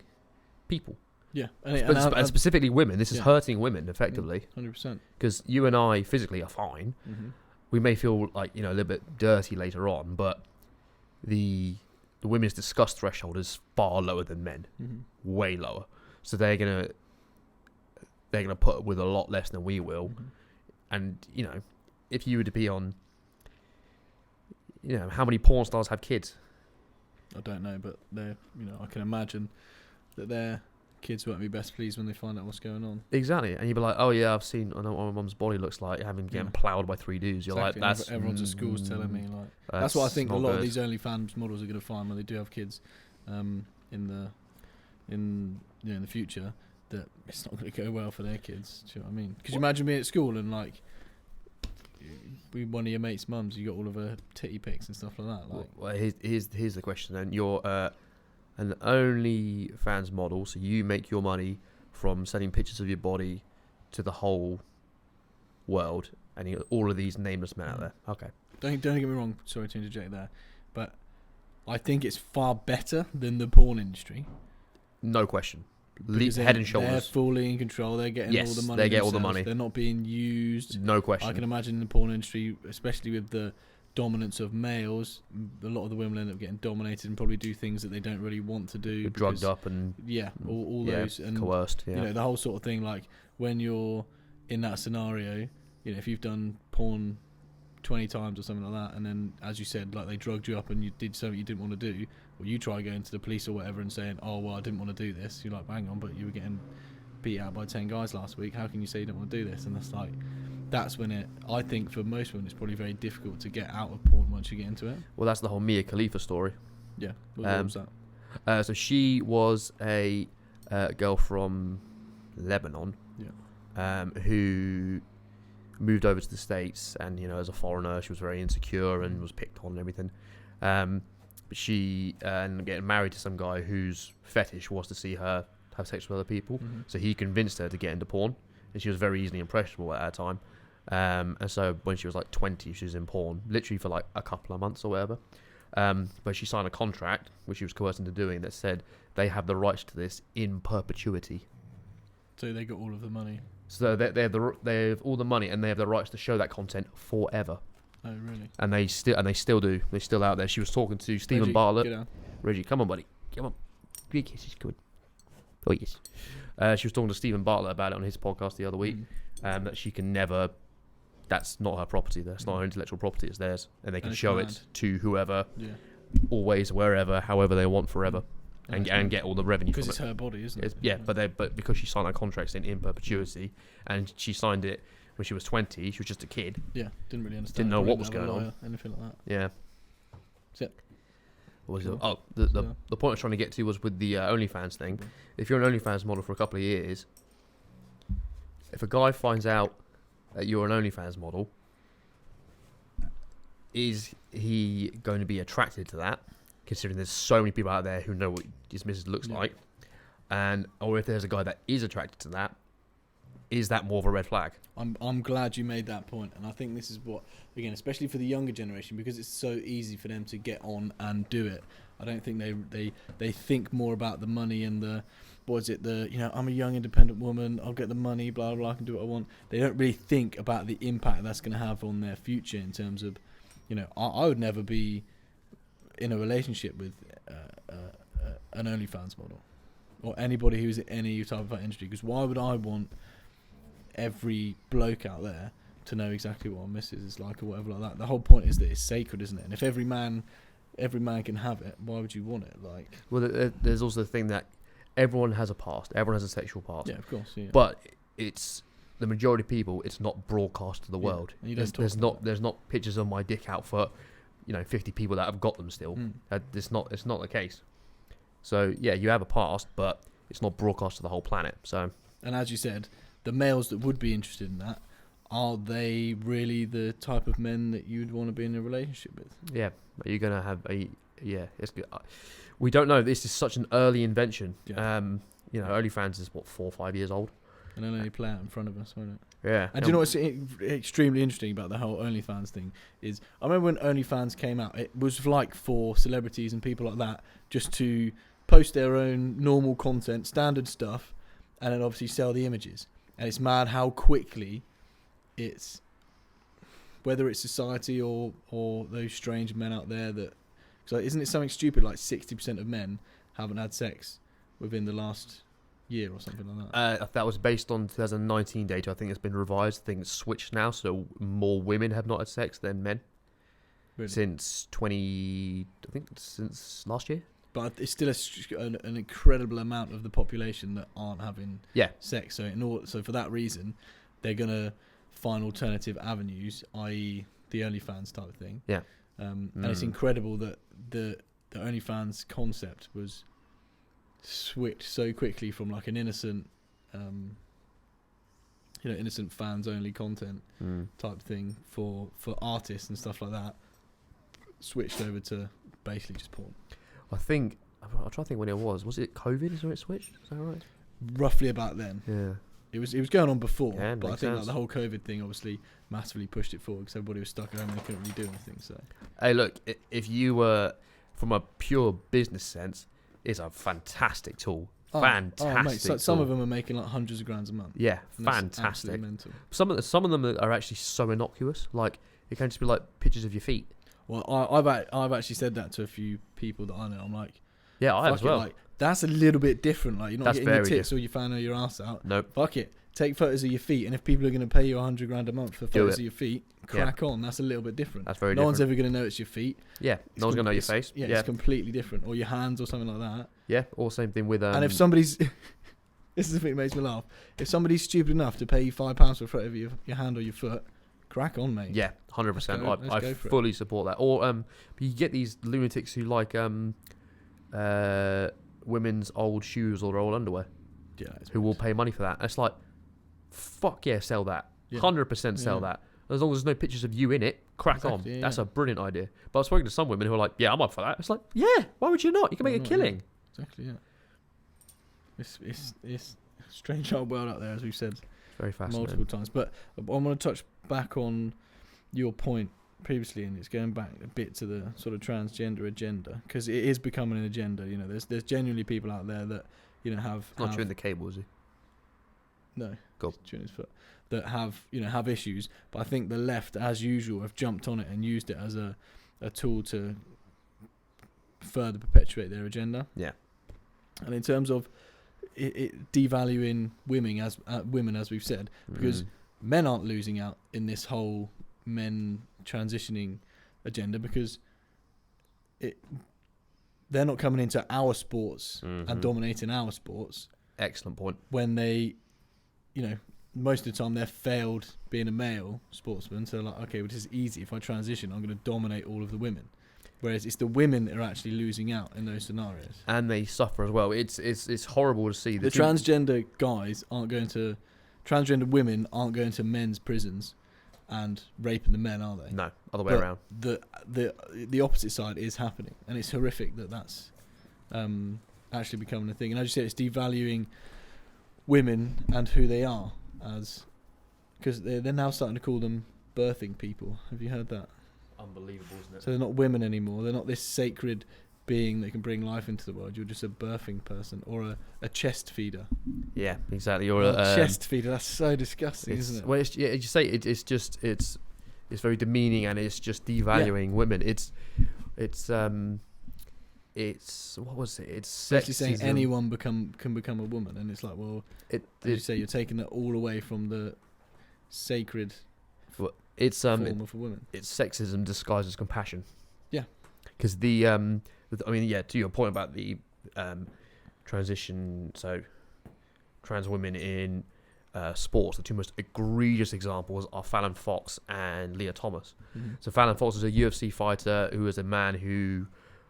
people. Yeah, and specifically women. This is hurting women effectively. 100%. Because you and I physically are fine. Mm-hmm. We may feel like a little bit dirty later on, but the women's disgust threshold is far lower than men, way lower. So they're gonna put up with a lot less than we will. And if you were to be on, how many porn stars have kids? I don't know, but they're I can imagine that their kids won't be best pleased when they find out what's going on. Exactly, and you'd be like, oh yeah, I know what my mum's body looks like, getting ploughed by 3 dudes. You're like, that's everyone's at school's telling me, like, that's what I think a lot of these OnlyFans models are going to find when they do have kids, in the future, that it's not going to go well for their kids. Do you know what I mean? Because you imagine being at school and like, with one of your mates' mums, you got all of her titty pics and stuff like that. Like, well, here's the question then. You're an OnlyFans model, so you make your money from sending pictures of your body to the whole world, and all of these nameless men out there. Okay. Don't get me wrong. Sorry to interject there, but I think it's far better than the porn industry. No question. Head and shoulders. They're fully in control. They're getting all the money. They get all the money. They're not being used. No question. I can imagine in the porn industry, especially with the dominance of males, a lot of the women end up getting dominated and probably do things that they don't really want to do. Drugged up and all those and coerced. Yeah. The whole sort of thing. Like when you're in that scenario, you know, if you've done porn 20 times or something like that, and then, as you said, like they drugged you up and you did something you didn't want to do, or you try going to the police or whatever and saying, oh, well, I didn't want to do this. You're like, hang on, but you were getting beat out by 10 guys last week. How can you say you don't want to do this? And that's when I think for most women, it's probably very difficult to get out of porn once you get into it. Well, that's the whole Mia Khalifa story. Yeah. What was that? So she was a girl from Lebanon, who moved over to the States, and you know, as a foreigner, she was very insecure and was picked on and everything. But she ended up getting married to some guy whose fetish was to see her have sex with other people. Mm-hmm. So he convinced her to get into porn, and she was very easily impressionable at that time. And so when she was like 20, she was in porn, literally for like a couple of months or whatever. But she signed a contract, which she was coerced into doing, that said they have the rights to this in perpetuity. So they got all of the money. So they have all the money, and they have the rights to show that content forever. Oh, really? And they still do. They're still out there. She was talking to Stephen Reggie, Bartlett. get down. Reggie, come on, buddy, come on. Big kiss is good. Oh yes. She was talking to Stephen Bartlett about it on his podcast the other week. That she can never. That's not her property. That's not her intellectual property. It's theirs, and they can show it to whoever, always, wherever, however they want, forever, and get all the revenue from it. Because it's her body, isn't it? Yeah, but because she signed that contract in perpetuity, and she signed it when she was 20, she was just a kid. Yeah, didn't really understand. Didn't know what was going on. Anything like that. Yeah. That's it. What was Cool. it? Oh, the point I was trying to get to was with the OnlyFans thing. If you're an OnlyFans model for a couple of years, if a guy finds out that you're an OnlyFans model, is he going to be attracted to that, considering there's so many people out there who know what his missus looks like, or if there's a guy that is attracted to that, is that more of a red flag? I'm glad you made that point, and I think this is what, again, especially for the younger generation, because it's so easy for them to get on and do it. I don't think they think more about the money and the, what is it, the, you know, I'm a young independent woman, I'll get the money, blah blah blah, I can do what I want. They don't really think about the impact that's going to have on their future in terms of, you know, I would never be in a relationship with an OnlyFans model or anybody who's in any type of that industry, because why would I want every bloke out there to know exactly what a missus is like or whatever like that? The whole point is that it's sacred, isn't it? And if every man can have it, why would you want it? Like, well, there's also the thing that everyone has a past, everyone has a sexual past. Yeah, of course. Yeah. But it's the majority of people. It's not broadcast to the world. And you don't There's not pictures of my dick out for, you know, 50 people that have got them still. It's not the case. So yeah, you have a past, but it's not broadcast to the whole planet. So, and as you said, the males that would be interested in that, are they really the type of men that you'd want to be in a relationship with? Yeah, you're gonna have it's good. We don't know. This is such an early invention. Yeah. You know, OnlyFans is what, 4 or 5 years old, and it'll only play out in front of us, won't it? Yeah. And do you know what's extremely interesting about the whole OnlyFans thing is, I remember when OnlyFans came out, it was like for celebrities and people like that just to post their own normal content, standard stuff, and then obviously sell the images. And it's mad how quickly it's, whether it's society or those strange men out there that, so isn't it something stupid like 60% of men haven't had sex within the last year or something like that? That was based on 2019 data. I think it's been revised. I think it's switched now, so more women have not had sex than men. Really? Since last year. But it's still an incredible amount of the population that aren't having sex. So for that reason, they're gonna find alternative avenues, i.e., the OnlyFans type of thing. Yeah. And it's incredible that the OnlyFans concept was switched so quickly from like an innocent, innocent fans only content type thing for artists and stuff like that, switched over to basically just porn. I think, I'll try to think when it was. Was it COVID? Is where it switched? Is that right? Roughly about then. Yeah. It was going on before, yeah, but I think like the whole COVID thing obviously massively pushed it forward because everybody was stuck at home and they couldn't really do anything. So, hey, look, if you were from a pure business sense, it's a fantastic tool. Fantastic. Mate, so some of them are making like hundreds of grand a month. Yeah, fantastic. Some of them are actually so innocuous. Like it can just be like pictures of your feet. Well, I've actually said that to a few people that I know. I'm like, yeah, I have as well. Like, that's a little bit different. Like, you're not getting your tits or your fan or your ass out. Nope. Fuck it. take photos of your feet, and if people are going to pay you $100,000 a month for photos of your feet, crack on. That's a little bit different. That's very no different. one's ever going to notice your feet. Yeah, no one's going to know your face. Yeah, it's completely different. Or your hands or something like that. Yeah, or same thing with... and if somebody's... this is the thing that makes me laugh. If somebody's stupid enough to pay you £5 for a photo of your hand or your foot, crack on, mate. Yeah, 100%. I for fully support that. Or you get these lunatics who like women's old shoes or old underwear. Yeah, who will pay money for that. And it's like, fuck yeah, sell that. 100% sell that. As long as there's no pictures of you in it, crack on. Yeah, That's a brilliant idea. But I've spoken to some women who are like, yeah, I'm up for that. It's like, yeah, why would you not? You can make a killing. Yeah. Exactly, yeah. It's a strange old world out there, as we've said very fascinating. multiple times. But I want to touch back on your point previously, and it's going back a bit to the sort of transgender agenda, because it is becoming an agenda. You know, there's genuinely people out there that, you know, have not chewing the cable, is he? No, go chewing his foot. That have issues, but I think the left, as usual, have jumped on it and used it as a tool to further perpetuate their agenda. Yeah. And in terms of it devaluing women, as we've said, because men aren't losing out in this whole men transitioning agenda, because they're not coming into our sports and dominating our sports. Excellent point. When they, you know, most of the time they're failed being a male sportsman, so like, okay, well, this is easy. If I transition, I'm going to dominate all of the women. Whereas it's the women that are actually losing out in those scenarios, and they suffer as well. It's horrible to see. The transgender guys aren't going to, transgender women aren't going to men's prisons and raping the men, are they? No, other way around. The opposite side is happening, and it's horrific that that's actually becoming a thing. And as you said, it's devaluing women and who they are, as because they're now starting to call them birthing people. Have you heard that? Unbelievable, isn't it? So they're not women anymore. They're not this sacred being that can bring life into the world. You're just a birthing person or a chest feeder. Yeah, exactly. Or a chest feeder. That's so disgusting, isn't it? Well, you say it's very demeaning, and it's just devaluing women. It's what was it? It's basically saying anyone can become a woman, and it's like, well, as you say, you're taking that all away from the sacred form of a woman. It's sexism disguised as compassion. Yeah, because to your point about the transition, so trans women in sports, the two most egregious examples are Fallon Fox and Leah Thomas. Mm-hmm. So Fallon Fox is a UFC fighter who is a man who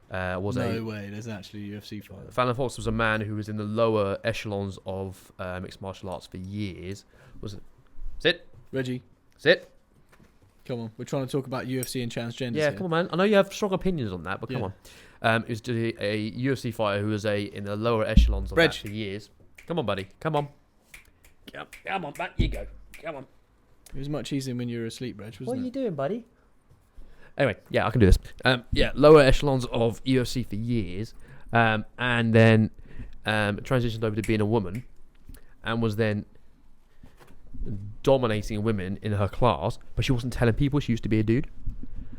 there's actually a UFC fighter. Fallon Fox was a man who was in the lower echelons of mixed martial arts for years. Was it? Sit, Reggie. Sit. Come on, we're trying to talk about UFC and transgender. Yeah, come on, man. I know you have strong opinions on that, but come on. It was a UFC fighter who was in the lower echelons of that for years. Come on, buddy. Come on. Come on, back you go. Come on. It was much easier when you were asleep, Reg, wasn't it? What are you doing, buddy? Anyway, yeah, I can do this. Lower echelons of UFC for years, and then transitioned over to being a woman, and was then dominating women in her class, but she wasn't telling people she used to be a dude.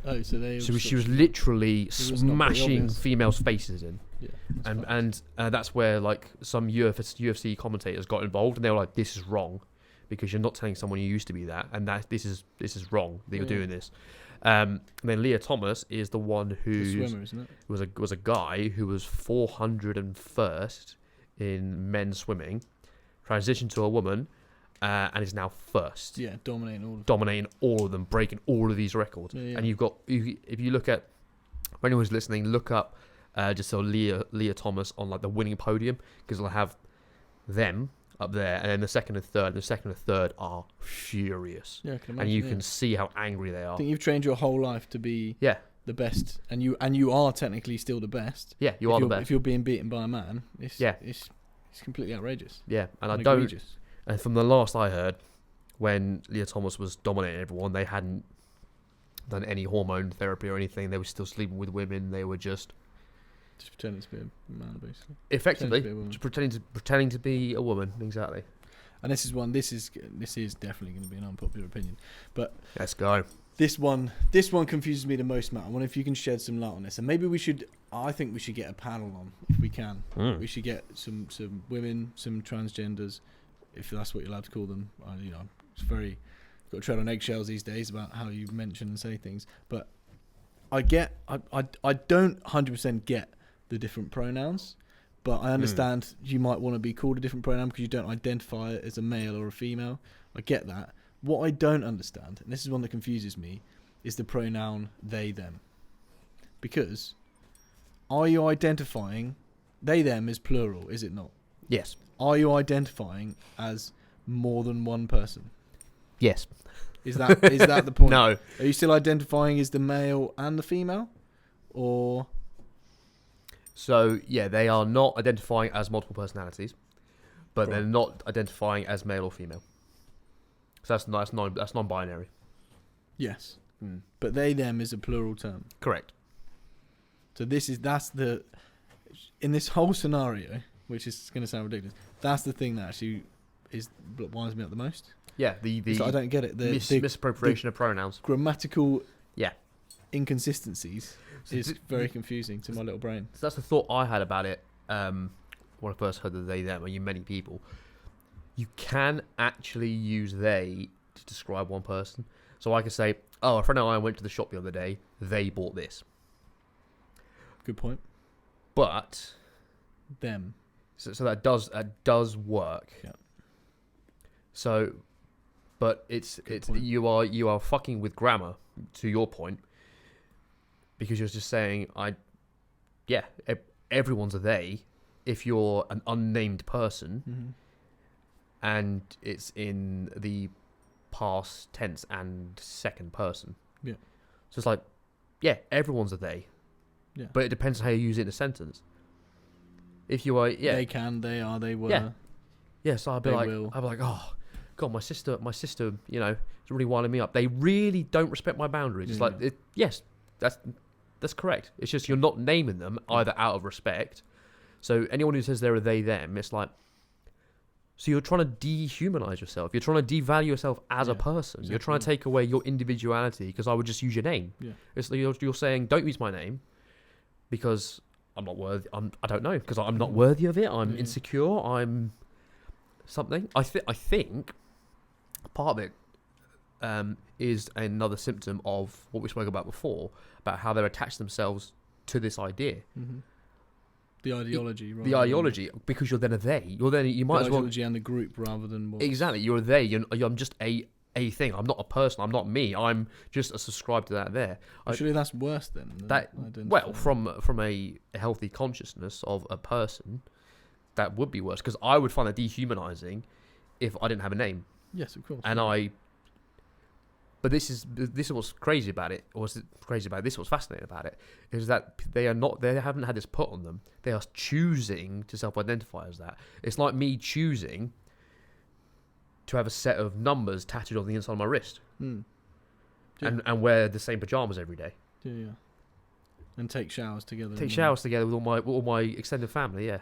Oh, so she was literally smashing females' faces in. Yeah, and that's where like some UFC commentators got involved, and they were like, "This is wrong, because you're not telling someone you used to be that, and that this is wrong that you're doing this." And then Leah Thomas is the one who was a guy who was 401st in men's swimming, transitioned to a woman. And is now first. Yeah, dominating all of them, breaking all of these records. Yeah. And if you look at, for anyone who's listening, look up just so Leah Thomas on like the winning podium, because they'll have them up there, and then the second and third are furious. Yeah, I can imagine, and you can see how angry they are. I think you've trained your whole life to be the best, and you are technically still the best. Yeah, you are the best. If you're being beaten by a man, it's completely outrageous. Yeah, and egregious. And from the last I heard, when Leah Thomas was dominating everyone, they hadn't done any hormone therapy or anything. They were still sleeping with women. They were just pretending to be a man, basically. Effectively, just pretending to be a woman. Exactly. And this is definitely going to be an unpopular opinion, but let's go. This one confuses me the most, Matt. I wonder if you can shed some light on this, and maybe I think we should get a panel on if we can. We should get some women, some transgenders, if that's what you're allowed to call them. It's very got to tread on eggshells these days about how you mention and say things. But I don't 100% get the different pronouns, but I understand you might want to be called a different pronoun because you don't identify it as a male or a female. I get that. What I don't understand, and this is one that confuses me, is the pronoun they, them. Because are you identifying they, them is plural, is it not? Yes. Are you identifying as more than one person? Yes. Is that the point? No. Are you still identifying as the male and the female? Or... So, yeah, they are not identifying as multiple personalities, but Right. they're not identifying as male or female. So that's non-binary. Yes. But they, them is a plural term. Correct. So in this whole scenario, which is going to sound ridiculous, that's the thing that actually winds me up the most. Yeah, the So I don't get it. The misappropriation of pronouns. Grammatical Yeah. inconsistencies So is very confusing to my little brain. So that's the thought I had about it when I first heard the they, them, and many people. You can actually use they to describe one person. So I could say, oh, a friend and I went to the shop the other day. They bought this. Good point. But Them. so that does work. Yeah. So, but it's point. you are fucking with grammar, to your point, because you're just saying everyone's a they if you're an unnamed person. Mm-hmm. And it's in the past tense and second person. Yeah. So it's like, everyone's a they. Yeah. But it depends on how you use it in a sentence. If you are, They can, they are, they were. Yeah. So I'd be They like, will. oh, God, my sister, is really winding me up. They really don't respect my boundaries. It's like, yes, that's correct. It's just you're not naming them either out of respect. So anyone who says they're a they, them, it's like, so you're trying to dehumanize yourself. You're trying to devalue yourself as a person. Exactly. You're trying to take away your individuality because I would just use your name. Yeah. It's like you're saying don't use my name because I'm not worthy. I don't know because I'm not worthy of it. I'm insecure. I'm something. I think part of it is another symptom of what we spoke about before about how they're attached themselves to this idea. Mm-hmm. The ideology. The ideology, because you're then a they. You might as well. The ideology and the group rather than what. Exactly, you're a they. I'm just a thing. I'm not a person. I'm not me. I'm just a subscribed to that there. Actually, that's worse then. From a healthy consciousness of a person, that would be worse because I would find it dehumanizing if I didn't have a name. Yes, of course. But this is what's crazy about it, or what's crazy about this? What's fascinating about it is that they haven't had this put on them. They are choosing to self-identify as that. It's like me choosing to have a set of numbers tattooed on the inside of my wrist, Yeah. and wear the same pajamas every day. Yeah. And take showers together. Take showers together with all my extended family. Yeah,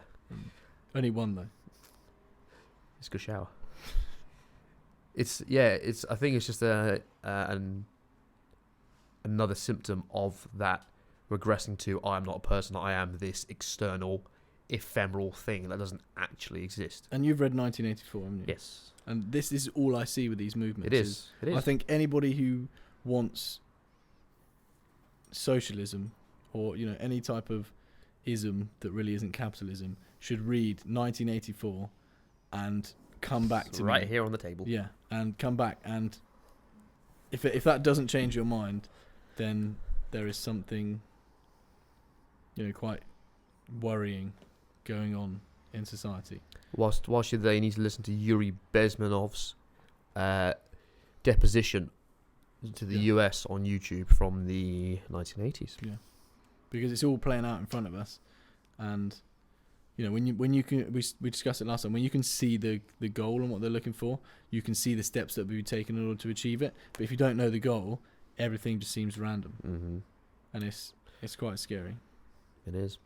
only one though. it's a good shower. I think it's just another symptom of that regressing to I am not a person, I am this external ephemeral thing that doesn't actually exist. And you've read 1984, haven't you? Yes. And this is all I see with these movements. It is. I think anybody who wants socialism or any type of ism that really isn't capitalism should read 1984 and come back to right me. Here on the table. Yeah, and come back, and if that doesn't change your mind, then there is something quite worrying going on in society. Whilst they need to listen to Yuri Bezmenov's deposition to the US on YouTube from the 1980s. Yeah, because it's all playing out in front of us, and when you can, we discussed it last time. When you can see the goal and what they're looking for, you can see the steps that will be taken in order to achieve it. But if you don't know the goal, everything just seems random, and it's quite scary. It is.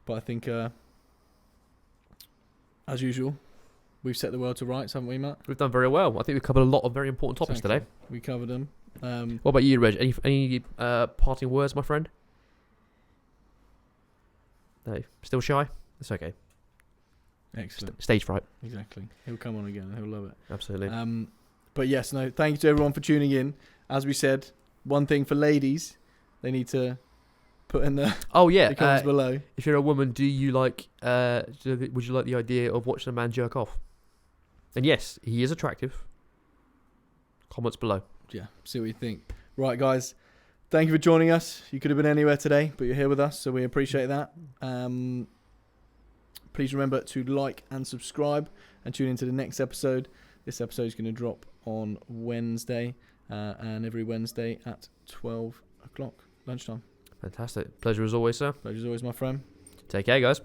But I think, as usual, we've set the world to rights, haven't we, Matt? We've done very well. I think we've covered a lot of very important topics Thank today. you. We covered them. What about you, Reg? Any parting words, my friend? No, still shy? It's okay. Excellent. Stage fright. Exactly. He'll come on again. He'll love it. Absolutely. But yes, no, thank you to everyone for tuning in. As we said, one thing for ladies, they need to put in the comments below. If you're a woman, would you like the idea of watching a man jerk off? And yes, he is attractive. Comments below. Yeah, see what you think. Right, guys, thank you for joining us. You could have been anywhere today, but you're here with us, so we appreciate that. Please remember to like and subscribe and tune into the next episode. This episode is going to drop on Wednesday, and every Wednesday at 12 o'clock lunchtime. Fantastic. Pleasure as always, sir. Pleasure as always, my friend. Take care, guys.